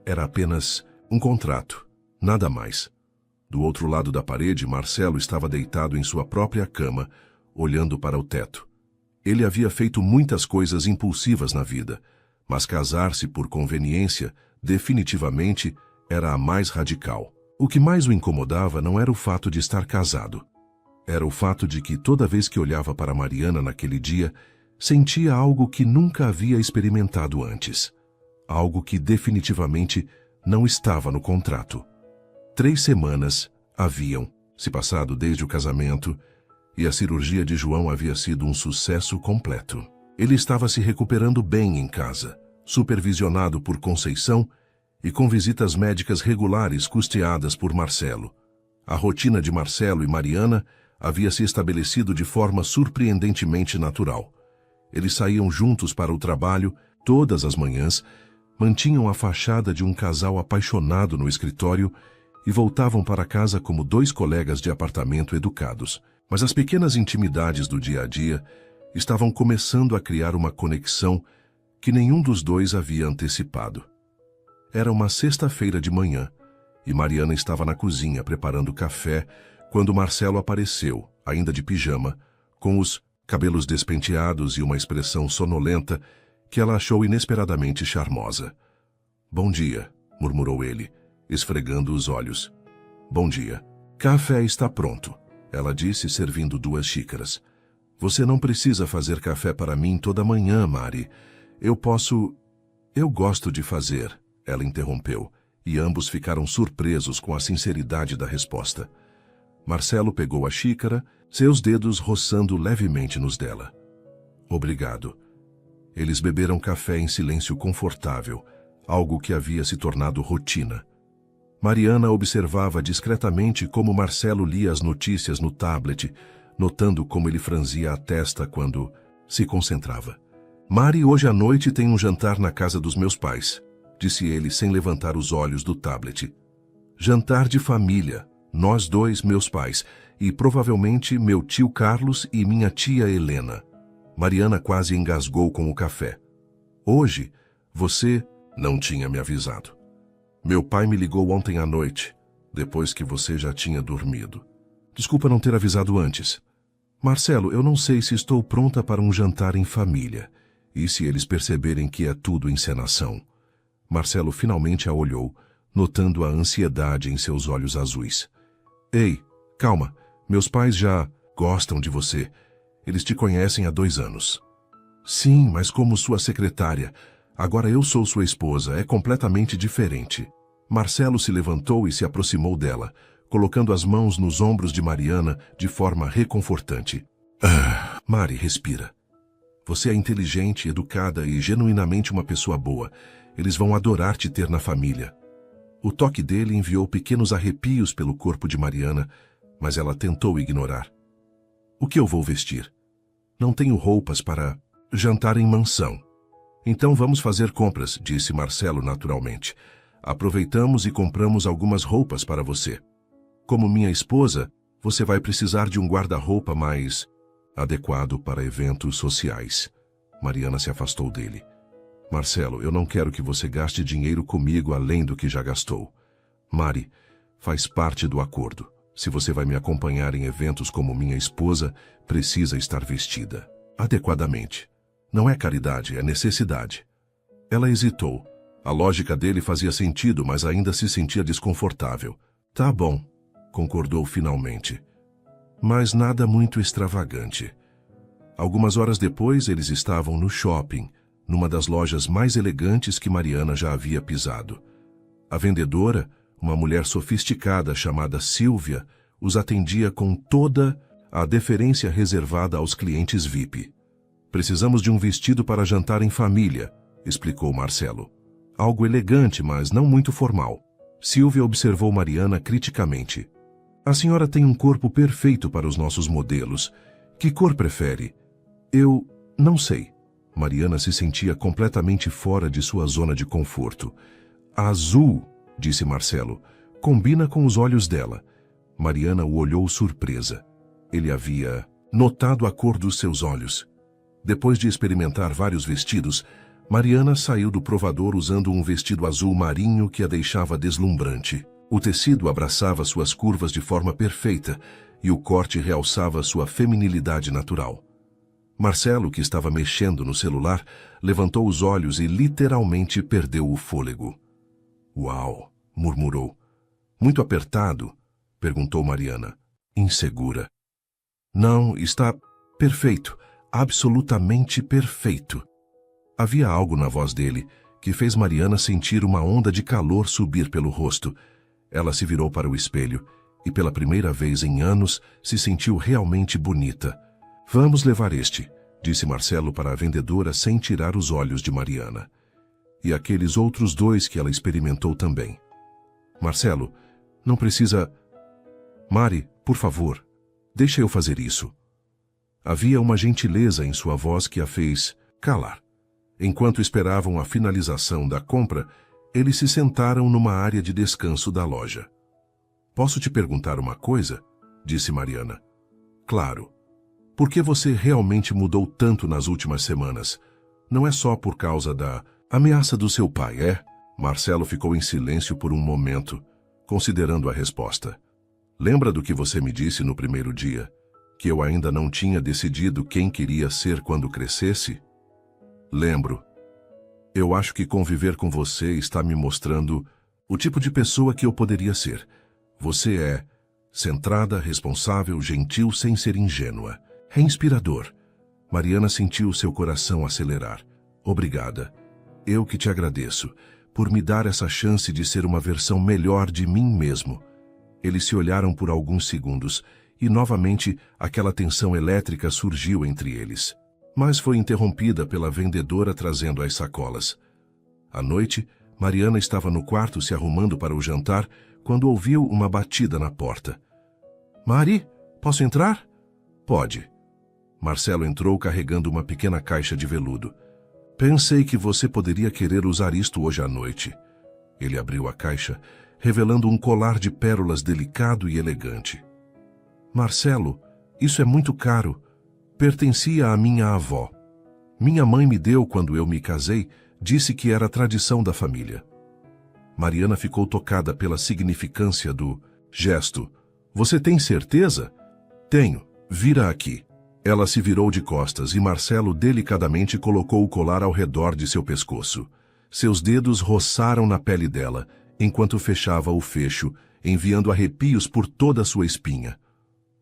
Era apenas um contrato, nada mais. Do outro lado da parede, Marcelo estava deitado em sua própria cama, olhando para o teto. Ele havia feito muitas coisas impulsivas na vida, mas casar-se por conveniência, definitivamente, era a mais radical. O que mais o incomodava não era o fato de estar casado. Era o fato de que toda vez que olhava para Mariana naquele dia, sentia algo que nunca havia experimentado antes. Algo que definitivamente não estava no contrato. 3 semanas haviam se passado desde o casamento e a cirurgia de João havia sido um sucesso completo. Ele estava se recuperando bem em casa, supervisionado por Conceição e com visitas médicas regulares custeadas por Marcelo. A rotina de Marcelo e Mariana havia se estabelecido de forma surpreendentemente natural. Eles saíam juntos para o trabalho todas as manhãs, mantinham a fachada de um casal apaixonado no escritório e voltavam para casa como dois colegas de apartamento educados. Mas as pequenas intimidades do dia a dia estavam começando a criar uma conexão que nenhum dos dois havia antecipado. Era uma sexta-feira de manhã e Mariana estava na cozinha preparando café quando Marcelo apareceu, ainda de pijama, com os cabelos despenteados e uma expressão sonolenta que ela achou inesperadamente charmosa. "Bom dia", murmurou ele, esfregando os olhos. "Bom dia. Café está pronto", ela disse, servindo 2 xícaras. "Você não precisa fazer café para mim toda manhã, Mari. Eu gosto de fazer", ela interrompeu, e ambos ficaram surpresos com a sinceridade da resposta. Marcelo pegou a xícara, seus dedos roçando levemente nos dela. "Obrigado." Eles beberam café em silêncio confortável, algo que havia se tornado rotina. Mariana observava discretamente como Marcelo lia as notícias no tablet, notando como ele franzia a testa quando se concentrava. "Mari, hoje à noite tem um jantar na casa dos meus pais", disse ele sem levantar os olhos do tablet. "Jantar de família, nós dois, meus pais, e provavelmente meu tio Carlos e minha tia Helena." Mariana quase engasgou com o café. "Hoje, você não tinha me avisado. Meu pai me ligou ontem à noite, depois que você já tinha dormido. Desculpa não ter avisado antes. Marcelo, eu não sei se estou pronta para um jantar em família, e se eles perceberem que é tudo encenação." Marcelo finalmente a olhou, notando a ansiedade em seus olhos azuis. "Ei, calma, meus pais já gostam de você. Eles te conhecem há 2 anos. "Sim, mas como sua secretária. Agora eu sou sua esposa, é completamente diferente." Marcelo se levantou e se aproximou dela, colocando as mãos nos ombros de Mariana de forma reconfortante. Mari, respira. Você é inteligente, educada e genuinamente uma pessoa boa. Eles vão adorar te ter na família." O toque dele enviou pequenos arrepios pelo corpo de Mariana, mas ela tentou ignorar. "O que eu vou vestir? Não tenho roupas para jantar em mansão." "Então vamos fazer compras", disse Marcelo naturalmente. "Aproveitamos e compramos algumas roupas para você. Como minha esposa, você vai precisar de um guarda-roupa mais adequado para eventos sociais." Mariana se afastou dele. "Marcelo, eu não quero que você gaste dinheiro comigo além do que já gastou. Mari, faz parte do acordo. Se você vai me acompanhar em eventos como minha esposa, precisa estar vestida adequadamente. Não é caridade, é necessidade." Ela hesitou. A lógica dele fazia sentido, mas ainda se sentia desconfortável. "Tá bom", concordou finalmente. Mas nada muito extravagante. Algumas horas depois, eles estavam no shopping, numa das lojas mais elegantes que Mariana já havia pisado. A vendedora, uma mulher sofisticada chamada Silvia, os atendia com toda a deferência reservada aos clientes VIP. "Precisamos de um vestido para jantar em família", explicou Marcelo. "Algo elegante, mas não muito formal." Silvia observou Mariana criticamente. "A senhora tem um corpo perfeito para os nossos modelos. Que cor prefere?" "Eu não sei." Mariana se sentia completamente fora de sua zona de conforto. "Azul", disse Marcelo, "combina com os olhos dela." Mariana o olhou surpresa. Ele havia notado a cor dos seus olhos. Depois de experimentar vários vestidos, Mariana saiu do provador usando um vestido azul marinho que a deixava deslumbrante. O tecido abraçava suas curvas de forma perfeita e o corte realçava sua feminilidade natural. Marcelo, que estava mexendo no celular, levantou os olhos e literalmente perdeu o fôlego. "Uau", murmurou. "Muito apertado?" perguntou Mariana, insegura. "Não, está perfeito, absolutamente perfeito." Havia algo na voz dele que fez Mariana sentir uma onda de calor subir pelo rosto. Ela se virou para o espelho e pela primeira vez em anos se sentiu realmente bonita. Vamos levar este, disse Marcelo para a vendedora sem tirar os olhos de Mariana. E aqueles outros dois que ela experimentou também. Marcelo, não precisa... Mari, por favor, deixa eu fazer isso. Havia uma gentileza em sua voz que a fez calar. Enquanto esperavam a finalização da compra, eles se sentaram numa área de descanso da loja. Posso te perguntar uma coisa? Disse Mariana. Claro. Por que você realmente mudou tanto nas últimas semanas? Não é só por causa da ameaça do seu pai, é? Marcelo ficou em silêncio por um momento, considerando a resposta. Lembra do que você me disse no primeiro dia? Que eu ainda não tinha decidido quem queria ser quando crescesse? Lembro. Eu acho que conviver com você está me mostrando o tipo de pessoa que eu poderia ser. Você é centrada, responsável, gentil sem ser ingênua. É inspirador. Mariana sentiu seu coração acelerar. Obrigada. Eu que te agradeço por me dar essa chance de ser uma versão melhor de mim mesmo. Eles se olharam por alguns segundos e novamente aquela tensão elétrica surgiu entre eles. Mas foi interrompida pela vendedora trazendo as sacolas. À noite, Mariana estava no quarto se arrumando para o jantar quando ouviu uma batida na porta. Mari, posso entrar? Pode. Marcelo entrou carregando uma pequena caixa de veludo. Pensei que você poderia querer usar isto hoje à noite. Ele abriu a caixa, revelando um colar de pérolas delicado e elegante. Marcelo, isso é muito caro. Pertencia à minha avó. Minha mãe me deu quando eu me casei, disse que era tradição da família. Mariana ficou tocada pela significância do gesto. Você tem certeza? Tenho. Vira aqui. Ela se virou de costas e Marcelo delicadamente colocou o colar ao redor de seu pescoço. Seus dedos roçaram na pele dela, enquanto fechava o fecho, enviando arrepios por toda a sua espinha.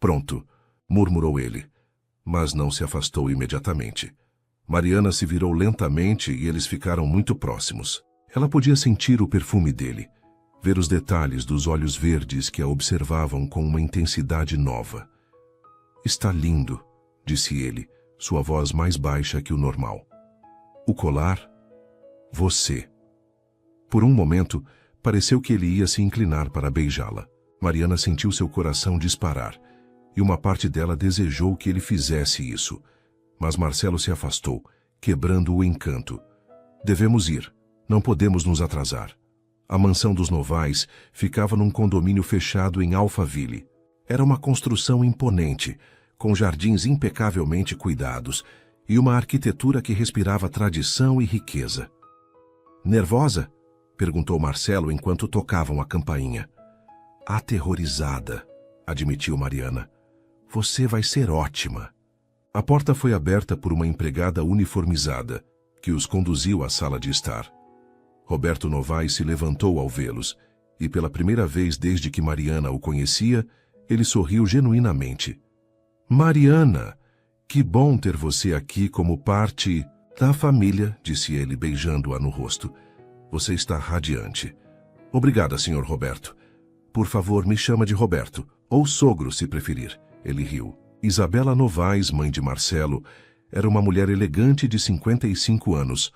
Pronto, murmurou ele, mas não se afastou imediatamente. Mariana se virou lentamente e eles ficaram muito próximos. Ela podia sentir o perfume dele, ver os detalhes dos olhos verdes que a observavam com uma intensidade nova. Está lindo, disse ele, sua voz mais baixa que o normal. O colar? Você. Por um momento, pareceu que ele ia se inclinar para beijá-la. Mariana sentiu seu coração disparar, e uma parte dela desejou que ele fizesse isso. Mas Marcelo se afastou, quebrando o encanto. Devemos ir. Não podemos nos atrasar. A mansão dos Novais ficava num condomínio fechado em Alphaville. Era uma construção imponente, com jardins impecavelmente cuidados e uma arquitetura que respirava tradição e riqueza. Nervosa? Perguntou Marcelo enquanto tocavam a campainha. Aterrorizada, admitiu Mariana. Você vai ser ótima. A porta foi aberta por uma empregada uniformizada, que os conduziu à sala de estar. Roberto Novaes se levantou ao vê-los, e pela primeira vez desde que Mariana o conhecia, ele sorriu genuinamente. Mariana, que bom ter você aqui como parte da família, disse ele beijando-a no rosto. Você está radiante. Obrigada, Sr. Roberto. Por favor, me chama de Roberto, ou sogro, se preferir. Ele riu. Isabela Novaes, mãe de Marcelo, era uma mulher elegante de 55 anos,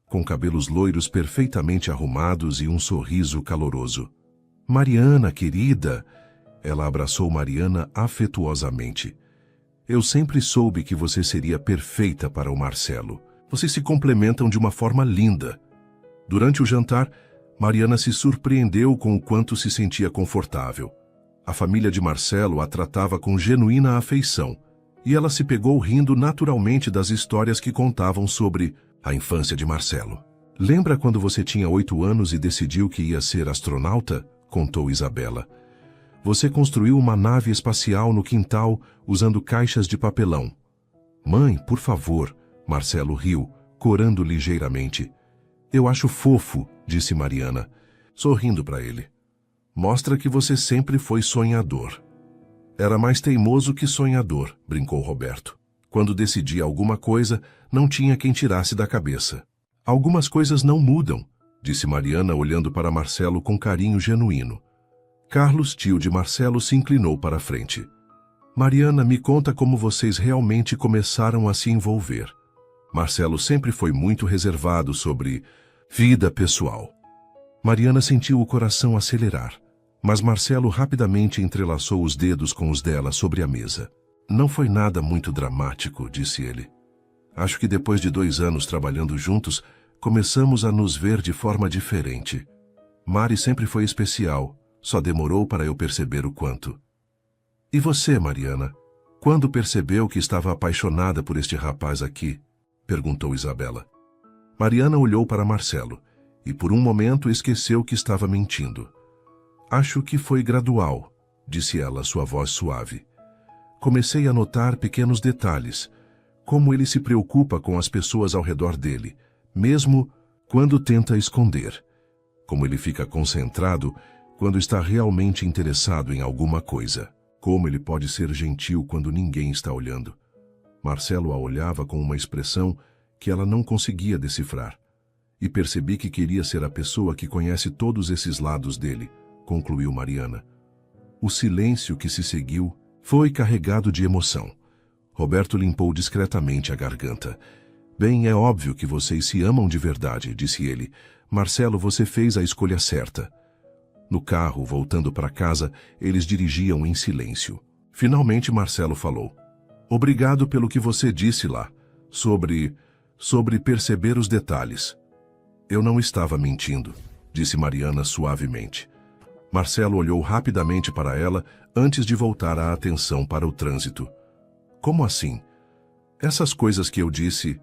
com cabelos loiros perfeitamente arrumados e um sorriso caloroso. Mariana, querida! Ela abraçou Mariana afetuosamente. Eu sempre soube que você seria perfeita para o Marcelo. Vocês se complementam de uma forma linda. Durante o jantar, Mariana se surpreendeu com o quanto se sentia confortável. A família de Marcelo a tratava com genuína afeição, e ela se pegou rindo naturalmente das histórias que contavam sobre a infância de Marcelo. Lembra quando você tinha 8 anos e decidiu que ia ser astronauta? Contou Isabela. Você construiu uma nave espacial no quintal usando caixas de papelão. Mãe, por favor, Marcelo riu, corando ligeiramente. Eu acho fofo, disse Mariana, sorrindo para ele. Mostra que você sempre foi sonhador. Era mais teimoso que sonhador, brincou Roberto. Quando decidia alguma coisa, não tinha quem tirasse da cabeça. Algumas coisas não mudam, disse Mariana olhando para Marcelo com carinho genuíno. Carlos, tio de Marcelo, se inclinou para a frente. Mariana, me conta como vocês realmente começaram a se envolver. Marcelo sempre foi muito reservado sobre vida pessoal. Mariana sentiu o coração acelerar, mas Marcelo rapidamente entrelaçou os dedos com os dela sobre a mesa. Não foi nada muito dramático, disse ele. Acho que depois de 2 anos trabalhando juntos, começamos a nos ver de forma diferente. Mari sempre foi especial, só demorou para eu perceber o quanto. E você, Mariana, quando percebeu que estava apaixonada por este rapaz aqui? Perguntou Isabela. Mariana olhou para Marcelo e por um momento esqueceu que estava mentindo. Acho que foi gradual, disse ela, sua voz suave. Comecei a notar pequenos detalhes, como ele se preocupa com as pessoas ao redor dele, mesmo quando tenta esconder. Como ele fica concentrado quando está realmente interessado em alguma coisa. Como ele pode ser gentil quando ninguém está olhando. Marcelo a olhava com uma expressão que ela não conseguia decifrar. E percebi que queria ser a pessoa que conhece todos esses lados dele, concluiu Mariana. O silêncio que se seguiu foi carregado de emoção. Roberto limpou discretamente a garganta. Bem, é óbvio que vocês se amam de verdade, disse ele. Marcelo, você fez a escolha certa. No carro, voltando para casa, eles dirigiam em silêncio. Finalmente Marcelo falou. Obrigado pelo que você disse lá, sobre perceber os detalhes. Eu não estava mentindo, disse Mariana suavemente. Marcelo olhou rapidamente para ela antes de voltar a atenção para o trânsito. Como assim? Essas coisas que eu disse,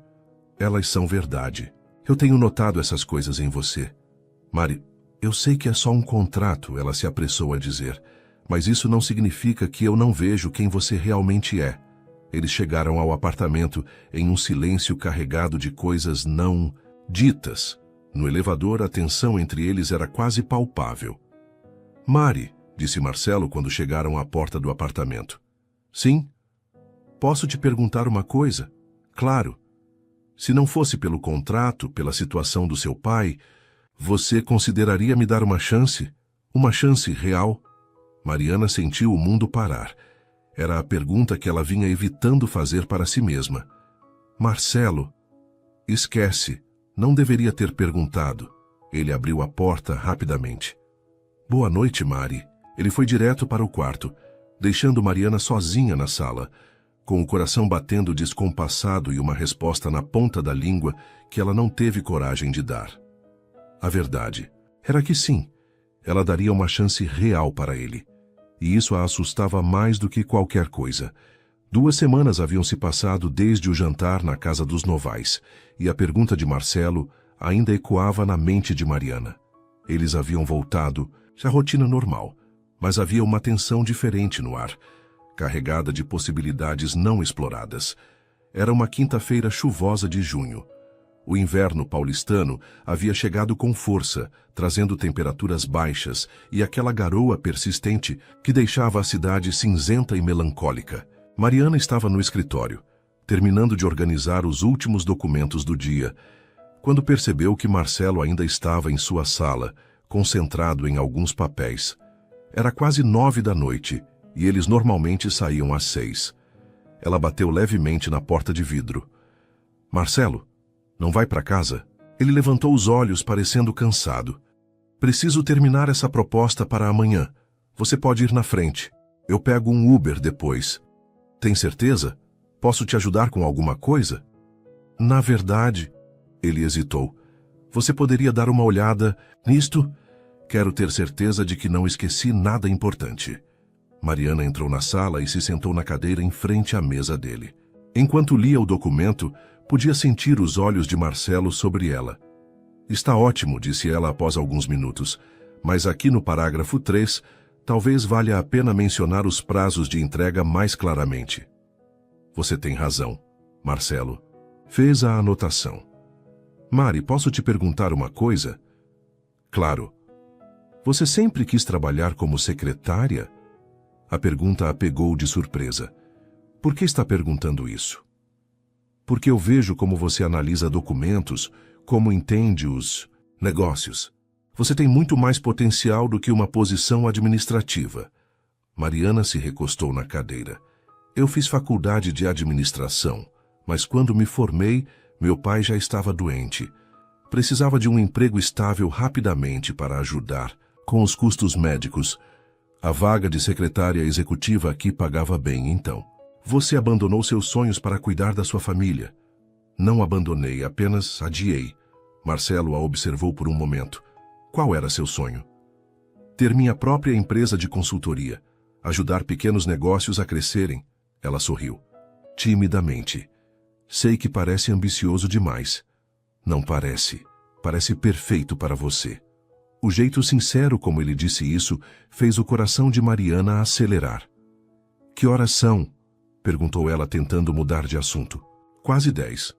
elas são verdade. Eu tenho notado essas coisas em você. Mari, eu sei que é só um contrato, ela se apressou a dizer, mas isso não significa que eu não vejo quem você realmente é. Eles chegaram ao apartamento em um silêncio carregado de coisas não ditas. No elevador, a tensão entre eles era quase palpável. Mari, disse Marcelo quando chegaram à porta do apartamento. Sim? Posso te perguntar uma coisa? Claro. Se não fosse pelo contrato, pela situação do seu pai, você consideraria me dar uma chance? Uma chance real? Mariana sentiu o mundo parar. Era a pergunta que ela vinha evitando fazer para si mesma. Marcelo, esquece. Não deveria ter perguntado. Ele abriu a porta rapidamente. Boa noite, Mari. Ele foi direto para o quarto, deixando Mariana sozinha na sala, com o coração batendo descompassado e uma resposta na ponta da língua que ela não teve coragem de dar. A verdade era que sim, ela daria uma chance real para ele. E isso a assustava mais do que qualquer coisa. 2 semanas haviam se passado desde o jantar na casa dos Novais, e a pergunta de Marcelo ainda ecoava na mente de Mariana. Eles haviam voltado à rotina normal, mas havia uma tensão diferente no ar, carregada de possibilidades não exploradas. Era uma quinta-feira chuvosa de junho. O inverno paulistano havia chegado com força, trazendo temperaturas baixas e aquela garoa persistente que deixava a cidade cinzenta e melancólica. Mariana estava no escritório, terminando de organizar os últimos documentos do dia, quando percebeu que Marcelo ainda estava em sua sala, concentrado em alguns papéis. Era quase 9 da noite, e eles normalmente saíam às 6. Ela bateu levemente na porta de vidro. Marcelo, não vai para casa? Ele levantou os olhos, parecendo cansado. Preciso terminar essa proposta para amanhã. Você pode ir na frente. Eu pego um Uber depois. Tem certeza? Posso te ajudar com alguma coisa? Na verdade, ele hesitou. Você poderia dar uma olhada nisto? Quero ter certeza de que não esqueci nada importante. Mariana entrou na sala e se sentou na cadeira em frente à mesa dele. Enquanto lia o documento, podia sentir os olhos de Marcelo sobre ela. Está ótimo, disse ela após alguns minutos, mas aqui no parágrafo 3, talvez valha a pena mencionar os prazos de entrega mais claramente. Você tem razão, Marcelo. Fez a anotação. Mari, posso te perguntar uma coisa? Claro. Você sempre quis trabalhar como secretária? A pergunta a pegou de surpresa. Por que está perguntando isso? Porque eu vejo como você analisa documentos, como entende os negócios. Você tem muito mais potencial do que uma posição administrativa. Mariana se recostou na cadeira. Eu fiz faculdade de administração, mas quando me formei, meu pai já estava doente. Precisava de um emprego estável rapidamente para ajudar com os custos médicos. A vaga de secretária executiva aqui pagava bem, então. Você abandonou seus sonhos para cuidar da sua família. Não abandonei, apenas adiei. Marcelo a observou por um momento. Qual era seu sonho? Ter minha própria empresa de consultoria. Ajudar pequenos negócios a crescerem. Ela sorriu. Timidamente. Sei que parece ambicioso demais. Não parece. Parece perfeito para você. O jeito sincero como ele disse isso fez o coração de Mariana acelerar. Que horas são? Perguntou ela tentando mudar de assunto. Quase 10.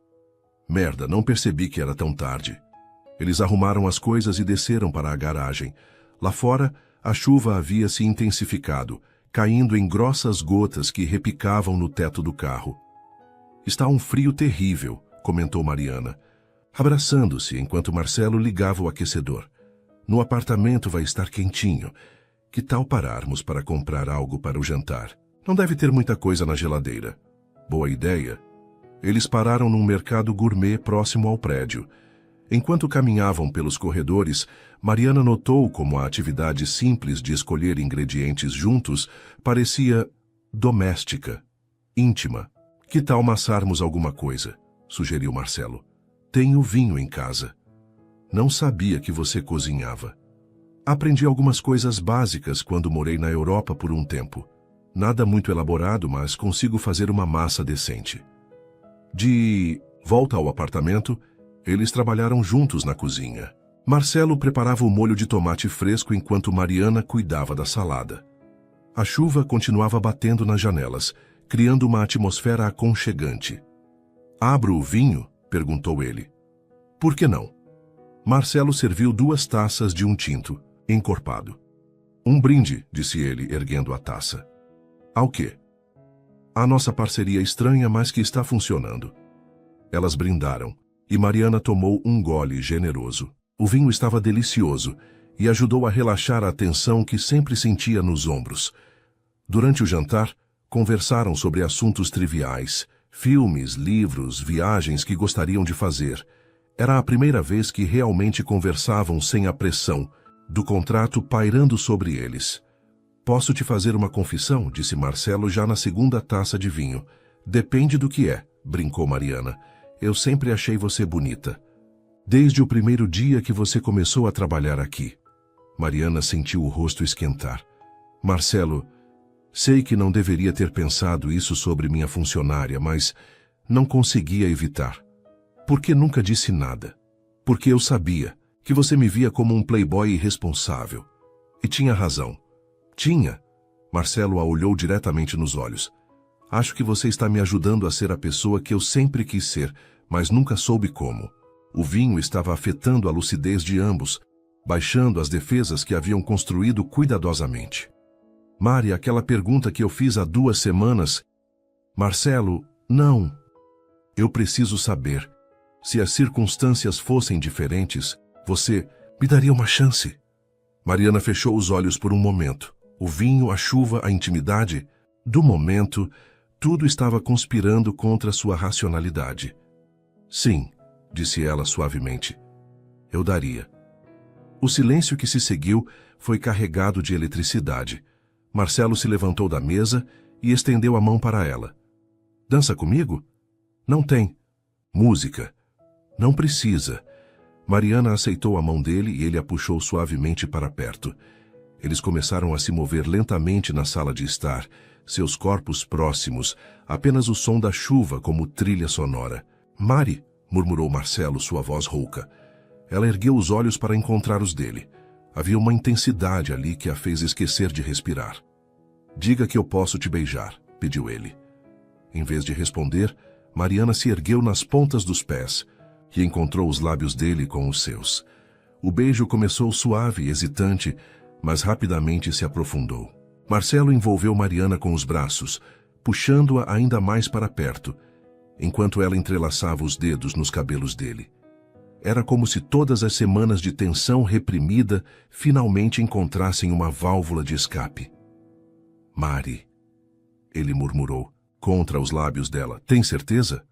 Merda, não percebi que era tão tarde. Eles arrumaram as coisas e desceram para a garagem. Lá fora, a chuva havia se intensificado, caindo em grossas gotas que repicavam no teto do carro. Está um frio terrível, comentou Mariana, abraçando-se enquanto Marcelo ligava o aquecedor. No apartamento vai estar quentinho. Que tal pararmos para comprar algo para o jantar? Não deve ter muita coisa na geladeira. Boa ideia. Eles pararam num mercado gourmet próximo ao prédio. Enquanto caminhavam pelos corredores, Mariana notou como a atividade simples de escolher ingredientes juntos parecia doméstica, íntima. Que tal massarmos alguma coisa? Sugeriu Marcelo. Tenho vinho em casa. Não sabia que você cozinhava. Aprendi algumas coisas básicas quando morei na Europa por um tempo. Nada muito elaborado, mas consigo fazer uma massa decente. De volta ao apartamento, eles trabalharam juntos na cozinha. Marcelo preparava o molho de tomate fresco enquanto Mariana cuidava da salada. A chuva continuava batendo nas janelas, criando uma atmosfera aconchegante. Abro o vinho? Perguntou ele. Por que não? Marcelo serviu 2 taças de um tinto, encorpado. Um brinde, disse ele, erguendo a taça. Ao quê? A nossa parceria estranha, mas que está funcionando. Elas brindaram, e Mariana tomou um gole generoso. O vinho estava delicioso e ajudou a relaxar a tensão que sempre sentia nos ombros. Durante o jantar, conversaram sobre assuntos triviais, filmes, livros, viagens que gostariam de fazer. Era a primeira vez que realmente conversavam sem a pressão do contrato pairando sobre eles. Posso te fazer uma confissão, disse Marcelo já na 2ª taça de vinho. Depende do que é, brincou Mariana. Eu sempre achei você bonita. Desde o primeiro dia que você começou a trabalhar aqui. Mariana sentiu o rosto esquentar. Marcelo, sei que não deveria ter pensado isso sobre minha funcionária, mas não conseguia evitar. Por que nunca disse nada? Porque eu sabia que você me via como um playboy irresponsável. E tinha razão. Tinha. Marcelo a olhou diretamente nos olhos. Acho que você está me ajudando a ser a pessoa que eu sempre quis ser, mas nunca soube como. O vinho estava afetando a lucidez de ambos, baixando as defesas que haviam construído cuidadosamente. Mari, aquela pergunta que eu fiz há 2 semanas... Marcelo, não. Eu preciso saber. Se as circunstâncias fossem diferentes, você me daria uma chance. Mariana fechou os olhos por um momento. O vinho, a chuva, a intimidade. Do momento, tudo estava conspirando contra sua racionalidade. Sim, disse ela suavemente. Eu daria. O silêncio que se seguiu foi carregado de eletricidade. Marcelo se levantou da mesa e estendeu a mão para ela. Dança comigo? Não tem. Música. Não precisa. Mariana aceitou a mão dele e ele a puxou suavemente para perto. Eles começaram a se mover lentamente na sala de estar, seus corpos próximos, apenas o som da chuva como trilha sonora. Mari, murmurou Marcelo, sua voz rouca. Ela ergueu os olhos para encontrar os dele. Havia uma intensidade ali que a fez esquecer de respirar. Diga que eu posso te beijar, pediu ele. Em vez de responder, Mariana se ergueu nas pontas dos pés e encontrou os lábios dele com os seus. O beijo começou suave e hesitante, mas rapidamente se aprofundou. Marcelo envolveu Mariana com os braços, puxando-a ainda mais para perto, enquanto ela entrelaçava os dedos nos cabelos dele. Era como se todas as semanas de tensão reprimida finalmente encontrassem uma válvula de escape. Mari, ele murmurou, contra os lábios dela. Tem certeza?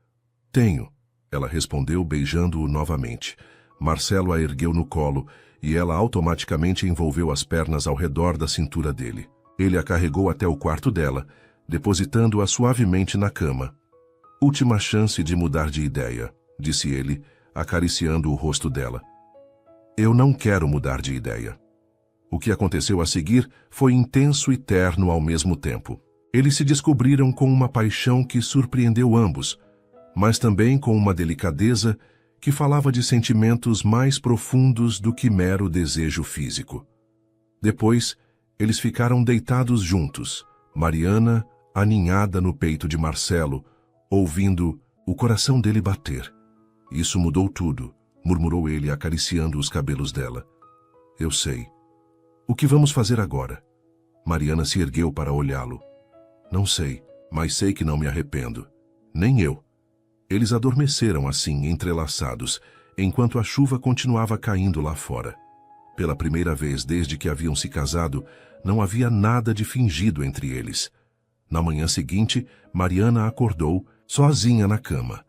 Tenho, ela respondeu beijando-o novamente. Marcelo a ergueu no colo e ela automaticamente envolveu as pernas ao redor da cintura dele. Ele a carregou até o quarto dela, depositando-a suavemente na cama. Última chance de mudar de ideia, disse ele, acariciando o rosto dela. Eu não quero mudar de ideia. O que aconteceu a seguir foi intenso e terno ao mesmo tempo. Eles se descobriram com uma paixão que surpreendeu ambos, mas também com uma delicadeza que falava de sentimentos mais profundos do que mero desejo físico. Depois, eles ficaram deitados juntos, Mariana aninhada no peito de Marcelo, ouvindo o coração dele bater. Isso mudou tudo, murmurou ele acariciando os cabelos dela. Eu sei. O que vamos fazer agora? Mariana se ergueu para olhá-lo. Não sei, mas sei que não me arrependo. Nem eu. Eles adormeceram assim, entrelaçados, enquanto a chuva continuava caindo lá fora. Pela primeira vez desde que haviam se casado, não havia nada de fingido entre eles. Na manhã seguinte, Mariana acordou, sozinha na cama.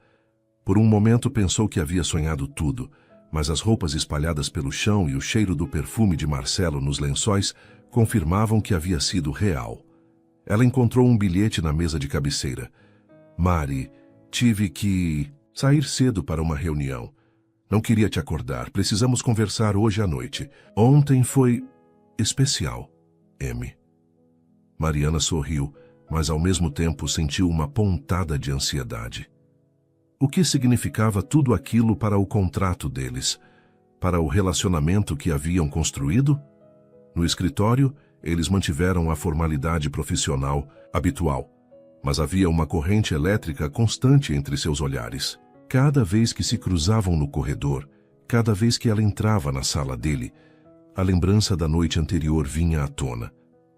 Por um momento pensou que havia sonhado tudo, mas as roupas espalhadas pelo chão e o cheiro do perfume de Marcelo nos lençóis confirmavam que havia sido real. Ela encontrou um bilhete na mesa de cabeceira. Mari, tive que sair cedo para uma reunião. Não queria te acordar, precisamos conversar hoje à noite. Ontem foi especial, M. Mariana sorriu, mas ao mesmo tempo sentiu uma pontada de ansiedade. O que significava tudo aquilo para o contrato deles? Para o relacionamento que haviam construído? No escritório, eles mantiveram a formalidade profissional habitual, mas havia uma corrente elétrica constante entre seus olhares. Cada vez que se cruzavam no corredor, cada vez que ela entrava na sala dele, a lembrança da noite anterior vinha à tona.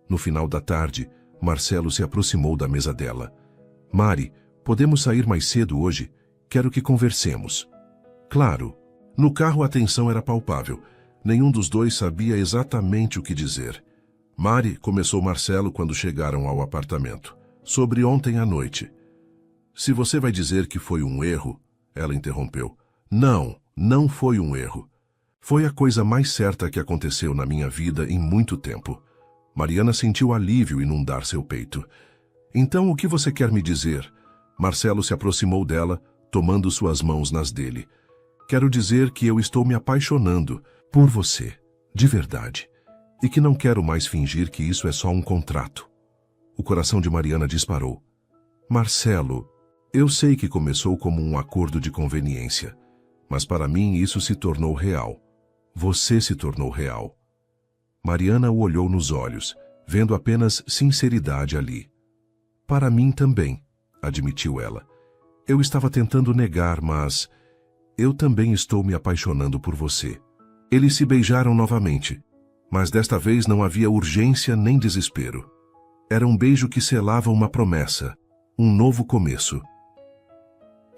No final da tarde, Marcelo se aproximou da mesa dela. Mari, podemos sair mais cedo hoje? Quero que conversemos. Claro. No carro a tensão era palpável. Nenhum dos dois sabia exatamente o que dizer. Mari, começou Marcelo quando chegaram ao apartamento. Sobre ontem à noite. Se você vai dizer que foi um erro, ela interrompeu. Não, não foi um erro. Foi a coisa mais certa que aconteceu na minha vida em muito tempo. Mariana sentiu alívio inundar seu peito. Então o que você quer me dizer? Marcelo se aproximou dela, tomando suas mãos nas dele. Quero dizer que eu estou me apaixonando por você, de verdade, e que não quero mais fingir que isso é só um contrato. O coração de Mariana disparou. Marcelo, eu sei que começou como um acordo de conveniência, mas para mim isso se tornou real. Você se tornou real. Mariana o olhou nos olhos, vendo apenas sinceridade ali. Para mim também, admitiu ela. Eu estava tentando negar, mas eu também estou me apaixonando por você. Eles se beijaram novamente, mas desta vez não havia urgência nem desespero. Era um beijo que selava uma promessa, um novo começo.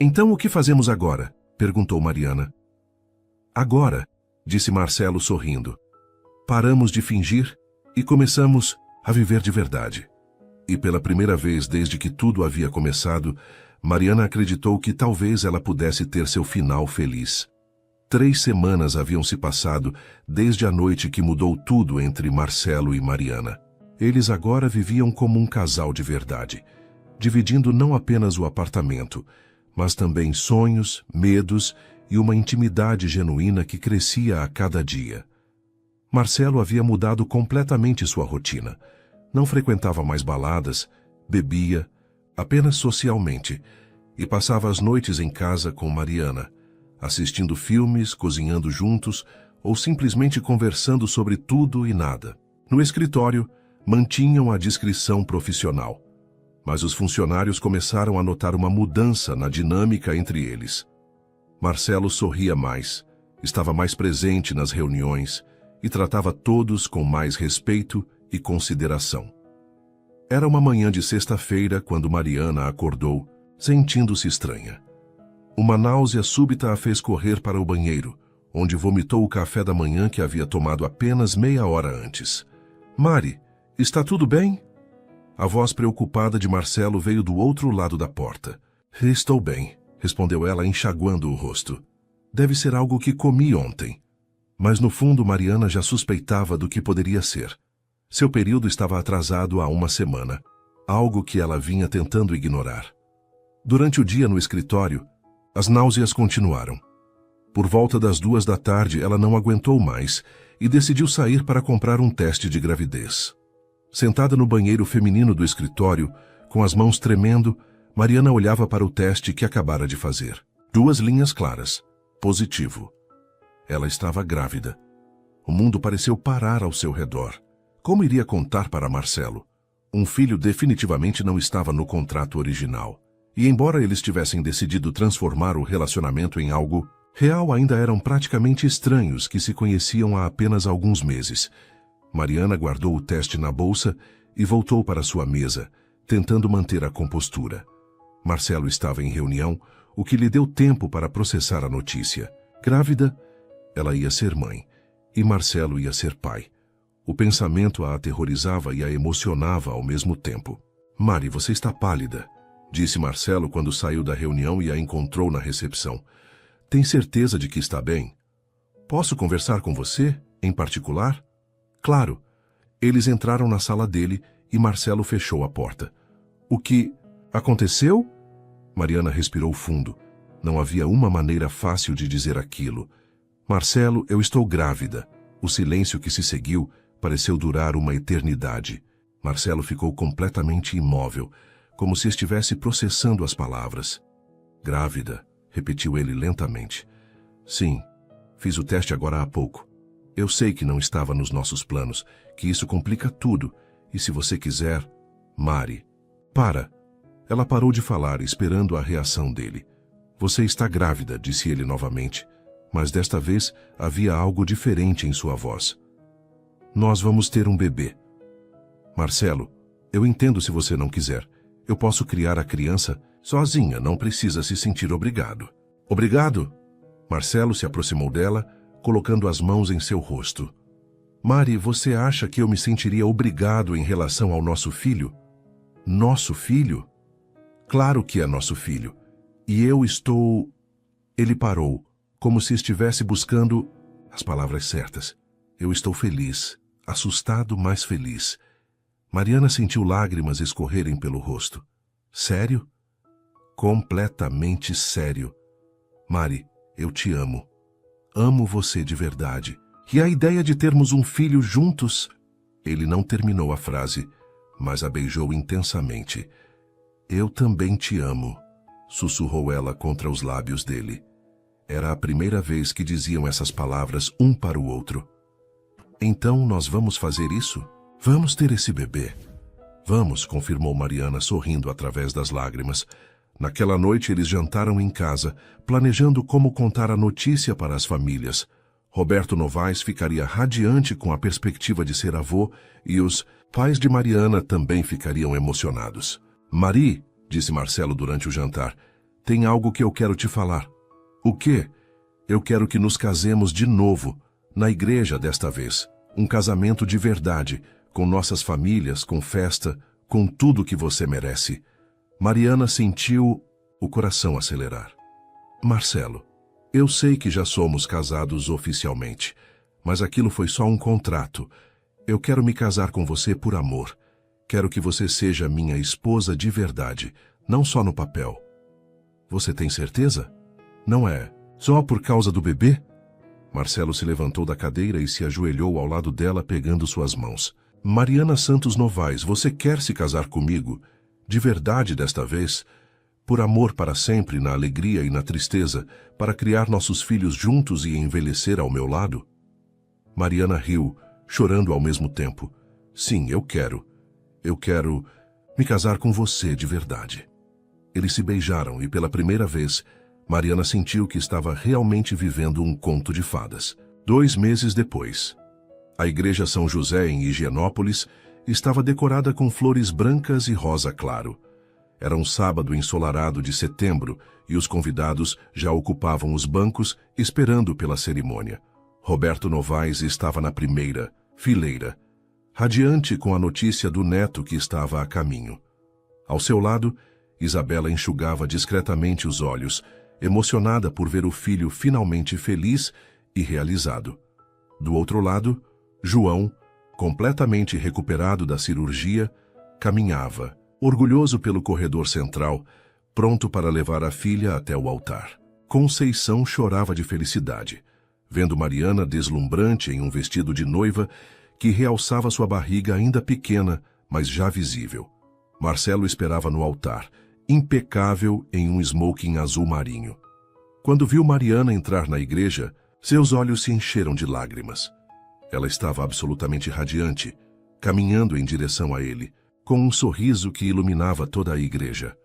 Então o que fazemos agora? Perguntou Mariana. Agora, disse Marcelo sorrindo. Paramos de fingir e começamos a viver de verdade. E pela primeira vez desde que tudo havia começado, Mariana acreditou que talvez ela pudesse ter seu final feliz. 3 semanas haviam se passado desde a noite que mudou tudo entre Marcelo e Mariana. Eles agora viviam como um casal de verdade, dividindo não apenas o apartamento, mas também sonhos, medos e uma intimidade genuína que crescia a cada dia. Marcelo havia mudado completamente sua rotina. Não frequentava mais baladas, bebia, apenas socialmente, e passava as noites em casa com Mariana, assistindo filmes, cozinhando juntos ou simplesmente conversando sobre tudo e nada. No escritório, mantinham a discrição profissional, mas os funcionários começaram a notar uma mudança na dinâmica entre eles. Marcelo sorria mais, estava mais presente nas reuniões e tratava todos com mais respeito e consideração. Era uma manhã de sexta-feira quando Mariana acordou, sentindo-se estranha. Uma náusea súbita a fez correr para o banheiro, onde vomitou o café da manhã que havia tomado apenas meia hora antes. Mari, está tudo bem? A voz preocupada de Marcelo veio do outro lado da porta. Estou bem, respondeu ela enxaguando o rosto. Deve ser algo que comi ontem. Mas no fundo Mariana já suspeitava do que poderia ser. Seu período estava atrasado há uma semana, algo que ela vinha tentando ignorar. Durante o dia no escritório, as náuseas continuaram. Por volta das 2 da tarde, ela não aguentou mais e decidiu sair para comprar um teste de gravidez. Sentada no banheiro feminino do escritório, com as mãos tremendo, Mariana olhava para o teste que acabara de fazer. 2 linhas claras. Positivo. Ela estava grávida. O mundo pareceu parar ao seu redor. Como iria contar para Marcelo? Um filho definitivamente não estava no contrato original. E embora eles tivessem decidido transformar o relacionamento em algo real, ainda eram praticamente estranhos que se conheciam há apenas alguns meses. Mariana guardou o teste na bolsa e voltou para sua mesa, tentando manter a compostura. Marcelo estava em reunião, o que lhe deu tempo para processar a notícia. Grávida, ela ia ser mãe, e Marcelo ia ser pai. O pensamento a aterrorizava e a emocionava ao mesmo tempo. Mari, você está pálida, disse Marcelo quando saiu da reunião e a encontrou na recepção. Tem certeza de que está bem? Posso conversar com você, em particular? Claro. Eles entraram na sala dele e Marcelo fechou a porta. O que aconteceu? Mariana respirou fundo. Não havia uma maneira fácil de dizer aquilo. Marcelo, eu estou grávida. O silêncio que se seguiu pareceu durar uma eternidade. Marcelo ficou completamente imóvel, como se estivesse processando as palavras. Grávida, repetiu ele lentamente. Sim, fiz o teste agora há pouco. Eu sei que não estava nos nossos planos, que isso complica tudo, e se você quiser... Mari, para. Ela parou de falar, esperando a reação dele. Você está grávida, disse ele novamente, mas desta vez havia algo diferente em sua voz. Nós vamos ter um bebê. Marcelo, eu entendo se você não quiser. Eu posso criar a criança sozinha, não precisa se sentir obrigado. Obrigado? Marcelo se aproximou dela, colocando as mãos em seu rosto. Mari, você acha que eu me sentiria obrigado em relação ao nosso filho? Nosso filho? Claro que é nosso filho. E eu estou... Ele parou, como se estivesse buscando as palavras certas. Eu estou feliz, assustado, mas feliz. Mariana sentiu lágrimas escorrerem pelo rosto. Sério? Completamente sério. Mari, eu te amo. Amo você de verdade. E a ideia de termos um filho juntos... Ele não terminou a frase, mas a beijou intensamente. Eu também te amo, sussurrou ela contra os lábios dele. Era a primeira vez que diziam essas palavras um para o outro. Então nós vamos fazer isso? Vamos ter esse bebê. Vamos, confirmou Mariana, sorrindo através das lágrimas. Naquela noite eles jantaram em casa, planejando como contar a notícia para as famílias. Roberto Novaes ficaria radiante com a perspectiva de ser avô e os pais de Mariana também ficariam emocionados. Mari, disse Marcelo durante o jantar, tem algo que eu quero te falar. O quê? Eu quero que nos casemos de novo, na igreja desta vez. Um casamento de verdade, com nossas famílias, com festa, com tudo que você merece. Mariana sentiu o coração acelerar. Marcelo, eu sei que já somos casados oficialmente, mas aquilo foi só um contrato. Eu quero me casar com você por amor. Quero que você seja minha esposa de verdade, não só no papel. Você tem certeza? Não é só por causa do bebê? Marcelo se levantou da cadeira e se ajoelhou ao lado dela, pegando suas mãos. Mariana Santos Novaes, você quer se casar comigo? De verdade desta vez? Por amor para sempre, na alegria e na tristeza, para criar nossos filhos juntos e envelhecer ao meu lado? Mariana riu, chorando ao mesmo tempo. Sim, eu quero. Eu quero me casar com você de verdade. Eles se beijaram e pela primeira vez, Mariana sentiu que estava realmente vivendo um conto de fadas. 2 meses depois, a Igreja São José, em Higienópolis, estava decorada com flores brancas e rosa claro. Era um sábado ensolarado de setembro e os convidados já ocupavam os bancos esperando pela cerimônia. Roberto Novaes estava na primeira fileira, radiante com a notícia do neto que estava a caminho. Ao seu lado, Isabela enxugava discretamente os olhos, emocionada por ver o filho finalmente feliz e realizado. Do outro lado, João, completamente recuperado da cirurgia, caminhava, orgulhoso pelo corredor central, pronto para levar a filha até o altar. Conceição chorava de felicidade, vendo Mariana deslumbrante em um vestido de noiva que realçava sua barriga ainda pequena, mas já visível. Marcelo esperava no altar, impecável em um smoking azul marinho. Quando viu Mariana entrar na igreja, seus olhos se encheram de lágrimas. Ela estava absolutamente radiante, caminhando em direção a ele, com um sorriso que iluminava toda a igreja.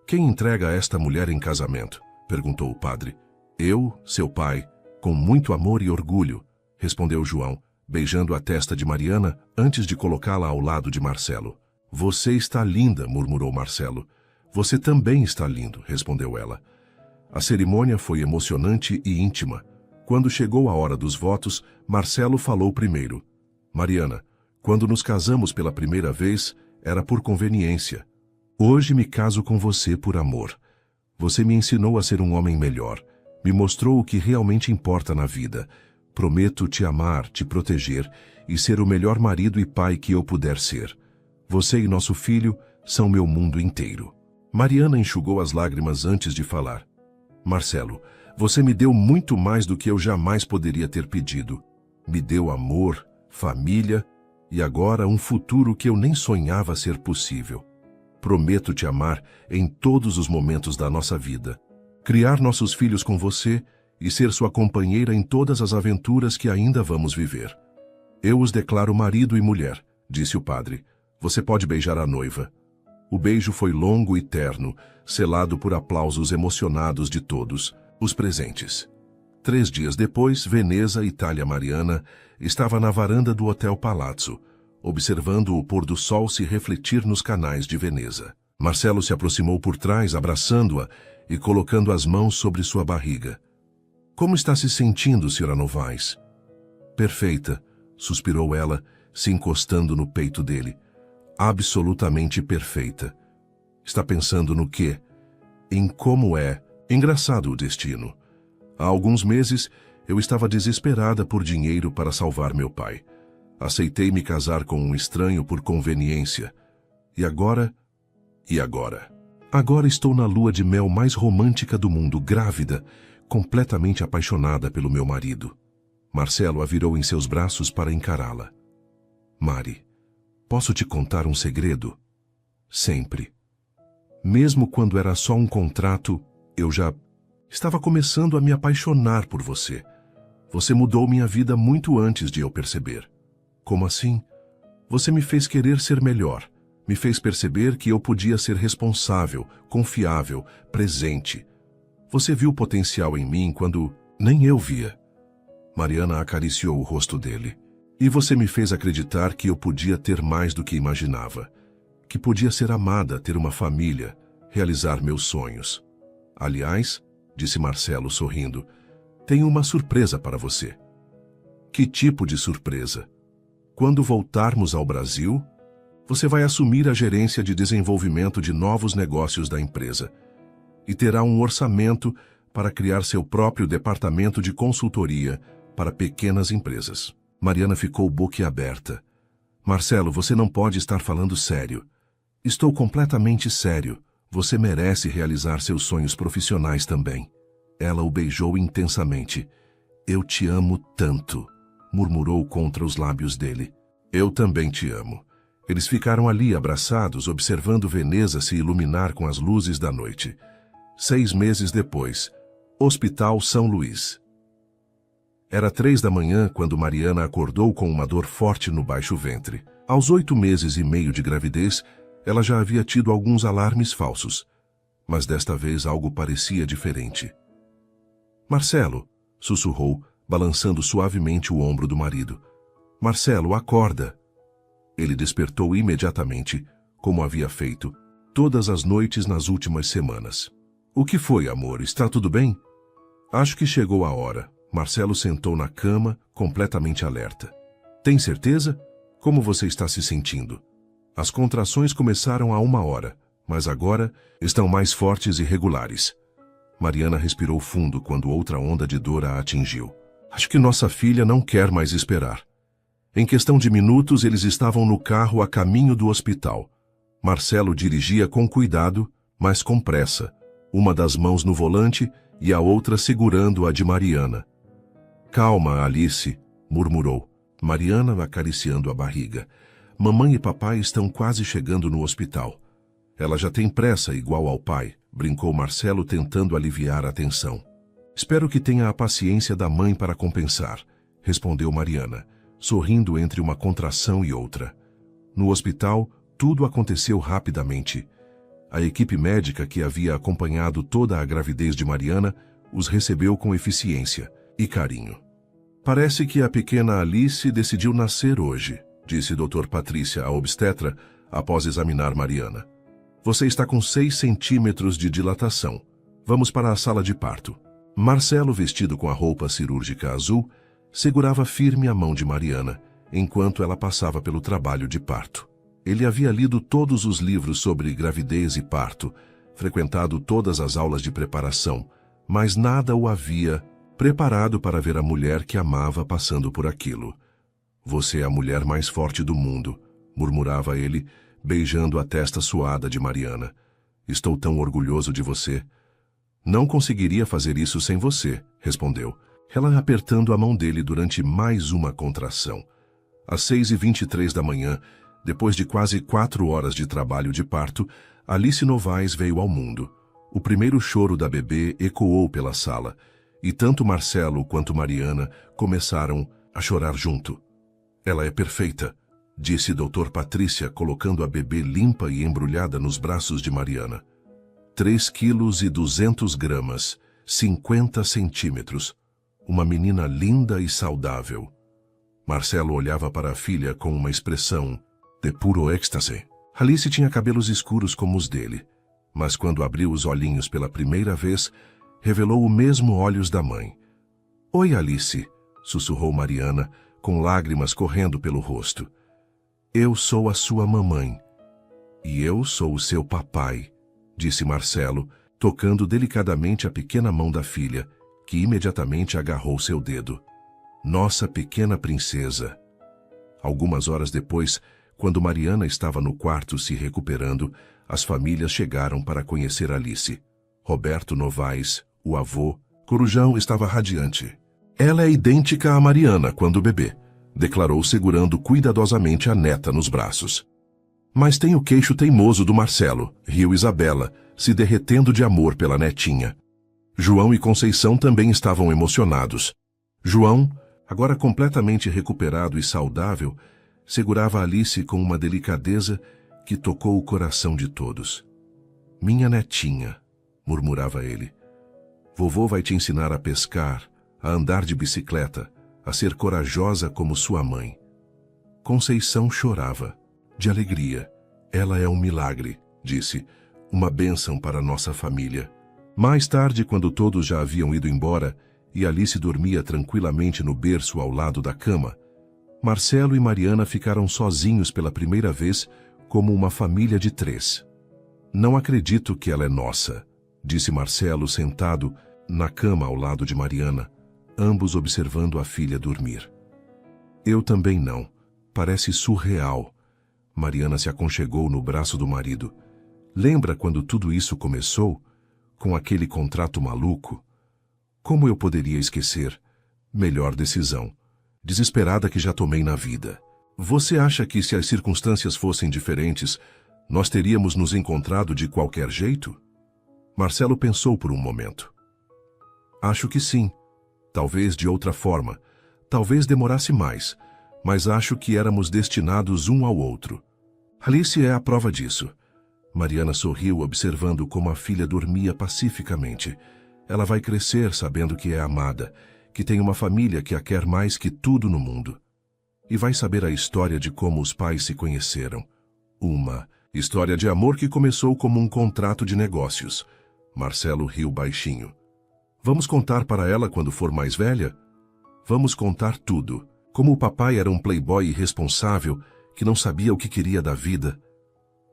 "Quem entrega esta mulher em casamento?" perguntou o padre. "Eu, seu pai, com muito amor e orgulho", respondeu João, beijando a testa de Mariana antes de colocá-la ao lado de Marcelo. "Você está linda", murmurou Marcelo. "Você também está lindo", respondeu ela. A cerimônia foi emocionante e íntima. Quando chegou a hora dos votos, Marcelo falou primeiro. "Mariana, quando nos casamos pela primeira vez, era por conveniência. Hoje me caso com você por amor. Você me ensinou a ser um homem melhor. Me mostrou o que realmente importa na vida. Prometo te amar, te proteger e ser o melhor marido e pai que eu puder ser. Você e nosso filho são meu mundo inteiro." Mariana enxugou as lágrimas antes de falar. "Marcelo, você me deu muito mais do que eu jamais poderia ter pedido. Me deu amor, família e agora um futuro que eu nem sonhava ser possível. Prometo te amar em todos os momentos da nossa vida, criar nossos filhos com você e ser sua companheira em todas as aventuras que ainda vamos viver. Eu os declaro marido e mulher", disse o padre. "Você pode beijar a noiva." O beijo foi longo e terno, selado por aplausos emocionados de todos os presentes. 3 dias depois, Veneza, Itália Mariana, estava na varanda do Hotel Palazzo, observando o pôr do sol se refletir nos canais de Veneza. Marcelo se aproximou por trás, abraçando-a e colocando as mãos sobre sua barriga. "Como está se sentindo, Sra. Novaes?" "Perfeita", suspirou ela, se encostando no peito dele. "Absolutamente perfeita." "Está pensando no quê?" "Em como é engraçado o destino. Há alguns meses, eu estava desesperada por dinheiro para salvar meu pai. Aceitei me casar com um estranho por conveniência. E agora? Agora estou na lua de mel mais romântica do mundo, grávida, completamente apaixonada pelo meu marido." Marcelo a virou em seus braços para encará-la. "Mari, posso te contar um segredo? Sempre. Mesmo quando era só um contrato, eu já estava começando a me apaixonar por você. Você mudou minha vida muito antes de eu perceber." "Como assim?" "Você me fez querer ser melhor. Me fez perceber que eu podia ser responsável, confiável, presente. Você viu potencial em mim quando nem eu via." Mariana acariciou o rosto dele. "E você me fez acreditar que eu podia ter mais do que imaginava. Que podia ser amada, ter uma família, realizar meus sonhos. Aliás", disse Marcelo sorrindo, "tenho uma surpresa para você." "Que tipo de surpresa?" "Quando voltarmos ao Brasil, você vai assumir a gerência de desenvolvimento de novos negócios da empresa e terá um orçamento para criar seu próprio departamento de consultoria para pequenas empresas." Mariana ficou boquiaberta. "Marcelo, você não pode estar falando sério." "Estou completamente sério. Você merece realizar seus sonhos profissionais também." Ela o beijou intensamente. "Eu te amo tanto", murmurou contra os lábios dele. "Eu também te amo." Eles ficaram ali abraçados, observando Veneza se iluminar com as luzes da noite. 6 meses depois, Hospital São Luís. Era 3 da manhã quando Mariana acordou com uma dor forte no baixo ventre. Aos 8 meses e meio de gravidez, ela já havia tido alguns alarmes falsos. Mas desta vez algo parecia diferente. "Marcelo", sussurrou, balançando suavemente o ombro do marido. "Marcelo, acorda." Ele despertou imediatamente, como havia feito, todas as noites nas últimas semanas. O que foi, amor? Está tudo bem? Acho que chegou a hora. Marcelo sentou na cama, completamente alerta. Tem certeza? Como você está se sentindo? As contrações começaram há 1 hora, mas agora estão mais fortes e regulares. Mariana respirou fundo quando outra onda de dor a atingiu. Acho que nossa filha não quer mais esperar. Em questão de minutos, eles estavam no carro a caminho do hospital. Marcelo dirigia com cuidado, mas com pressa, uma das mãos no volante e a outra segurando a de Mariana. Calma, Alice, murmurou, Mariana acariciando a barriga. Mamãe e papai estão quase chegando no hospital. Ela já tem pressa igual ao pai, brincou Marcelo tentando aliviar a tensão. Espero que tenha a paciência da mãe para compensar, respondeu Mariana, sorrindo entre uma contração e outra. No hospital, tudo aconteceu rapidamente. A equipe médica que havia acompanhado toda a gravidez de Mariana os recebeu com eficiência e carinho. Parece que a pequena Alice decidiu nascer hoje, disse Dr. Patrícia, a obstetra, após examinar Mariana. Você está com 6 centímetros de dilatação. Vamos para a sala de parto. Marcelo, vestido com a roupa cirúrgica azul, segurava firme a mão de Mariana, enquanto ela passava pelo trabalho de parto. Ele havia lido todos os livros sobre gravidez e parto, frequentado todas as aulas de preparação, mas nada o havia preparado para ver a mulher que amava passando por aquilo. Você é a mulher mais forte do mundo, murmurava ele, beijando a testa suada de Mariana. Estou tão orgulhoso de você. Não conseguiria fazer isso sem você, respondeu, ela apertando a mão dele durante mais uma contração. Às 6h23 da manhã, depois de quase 4 horas de trabalho de parto, Alice Novaes veio ao mundo. O primeiro choro da bebê ecoou pela sala, e tanto Marcelo quanto Mariana começaram a chorar junto. Ela é perfeita, disse Dr. Patrícia, colocando a bebê limpa e embrulhada nos braços de Mariana. 3,2 kg, 50 centímetros. Uma menina linda e saudável. Marcelo olhava para a filha com uma expressão de puro êxtase. Alice tinha cabelos escuros como os dele, mas quando abriu os olhinhos pela primeira vez, revelou o mesmo olhos da mãe. Oi, Alice, sussurrou Mariana, com lágrimas correndo pelo rosto. Eu sou a sua mamãe. E eu sou o seu papai, disse Marcelo, tocando delicadamente a pequena mão da filha, que imediatamente agarrou seu dedo. Nossa pequena princesa. Algumas horas depois, quando Mariana estava no quarto se recuperando, as famílias chegaram para conhecer Alice. Roberto Novaes, o avô, Corujão, estava radiante. Ela é idêntica a Mariana quando bebê, declarou segurando cuidadosamente a neta nos braços. Mas tem o queixo teimoso do Marcelo, riu Isabela, se derretendo de amor pela netinha. João e Conceição também estavam emocionados. João, agora completamente recuperado e saudável, segurava Alice com uma delicadeza que tocou o coração de todos. Minha netinha, murmurava ele. Vovô vai te ensinar a pescar, a andar de bicicleta, a ser corajosa como sua mãe. Conceição chorava, de alegria. Ela é um milagre, disse, uma bênção para nossa família. Mais tarde, quando todos já haviam ido embora e Alice dormia tranquilamente no berço ao lado da cama, Marcelo e Mariana ficaram sozinhos pela primeira vez como uma família de 3. Não acredito que ela é nossa, disse Marcelo sentado na cama ao lado de Mariana, ambos observando a filha dormir. Eu também não. Parece surreal. Mariana se aconchegou no braço do marido. Lembra quando tudo isso começou? Com aquele contrato maluco? Como eu poderia esquecer? Melhor decisão. Desesperada que já tomei na vida. Você acha que se as circunstâncias fossem diferentes, nós teríamos nos encontrado de qualquer jeito? Marcelo pensou por um momento. Acho que sim. Talvez de outra forma. Talvez demorasse mais. Mas acho que éramos destinados um ao outro. Alice é a prova disso. Mariana sorriu observando como a filha dormia pacificamente. Ela vai crescer sabendo que é amada, que tem uma família que a quer mais que tudo no mundo. E vai saber a história de como os pais se conheceram. Uma História de amor que começou como um contrato de negócios. Marcelo riu baixinho. Vamos contar para ela quando for mais velha? Vamos contar tudo. Como o papai era um playboy irresponsável que não sabia o que queria da vida.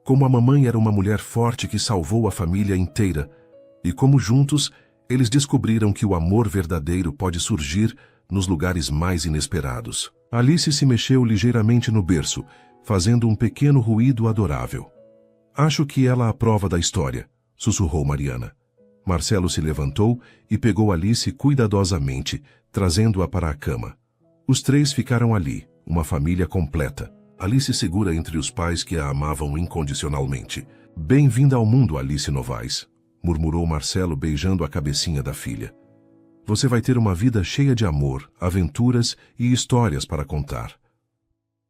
Como a mamãe era uma mulher forte que salvou a família inteira. E como juntos eles descobriram que o amor verdadeiro pode surgir nos lugares mais inesperados. Alice se mexeu ligeiramente no berço, fazendo um pequeno ruído adorável. Acho que ela aprova da história, sussurrou Mariana. Marcelo se levantou e pegou Alice cuidadosamente, trazendo-a para a cama. Os três ficaram ali, uma família completa. Alice segura entre os pais que a amavam incondicionalmente. Bem-vinda ao mundo, Alice Novaes, murmurou Marcelo beijando a cabecinha da filha. Você vai ter uma vida cheia de amor, aventuras e histórias para contar.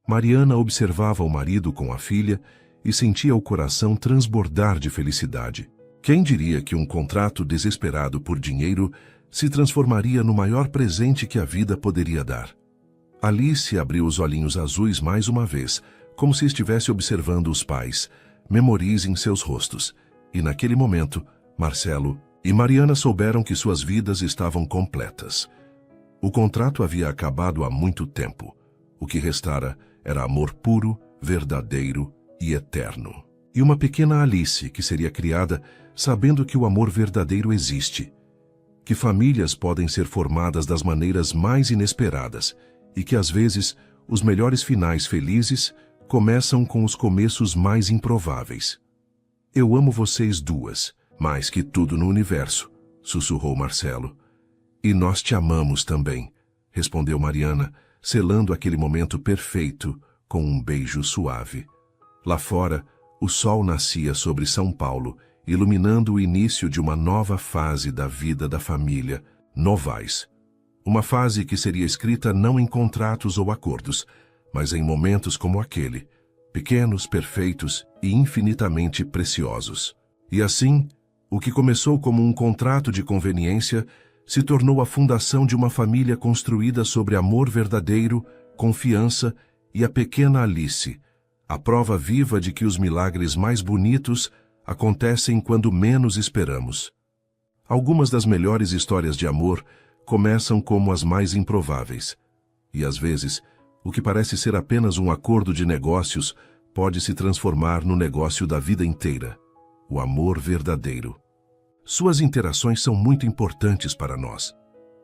Mariana observava o marido com a filha e sentia o coração transbordar de felicidade. Quem diria que um contrato desesperado por dinheiro se transformaria no maior presente que a vida poderia dar? Alice abriu os olhinhos azuis mais uma vez, como se estivesse observando os pais. Memorizem seus rostos. E naquele momento, Marcelo e Mariana souberam que suas vidas estavam completas. O contrato havia acabado há muito tempo. O que restara era amor puro, verdadeiro e eterno. E uma pequena Alice que seria criada sabendo que o amor verdadeiro existe, que famílias podem ser formadas das maneiras mais inesperadas e que às vezes os melhores finais felizes começam com os começos mais improváveis. Eu amo vocês duas, mais que tudo no universo, sussurrou Marcelo. E nós te amamos também, respondeu Mariana, selando aquele momento perfeito com um beijo suave. Lá fora, o sol nascia sobre São Paulo, iluminando o início de uma nova fase da vida da família Novaes. Uma fase que seria escrita não em contratos ou acordos, mas em momentos como aquele, pequenos, perfeitos e infinitamente preciosos. E assim, o que começou como um contrato de conveniência se tornou a fundação de uma família construída sobre amor verdadeiro, confiança e a pequena Alice, a prova viva de que os milagres mais bonitos acontecem quando menos esperamos. Algumas das melhores histórias de amor começam como as mais improváveis. E às vezes, o que parece ser apenas um acordo de negócios pode se transformar no negócio da vida inteira, o amor verdadeiro. Suas interações são muito importantes para nós.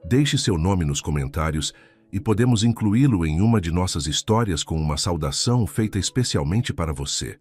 Deixe seu nome nos comentários e podemos incluí-lo em uma de nossas histórias com uma saudação feita especialmente para você.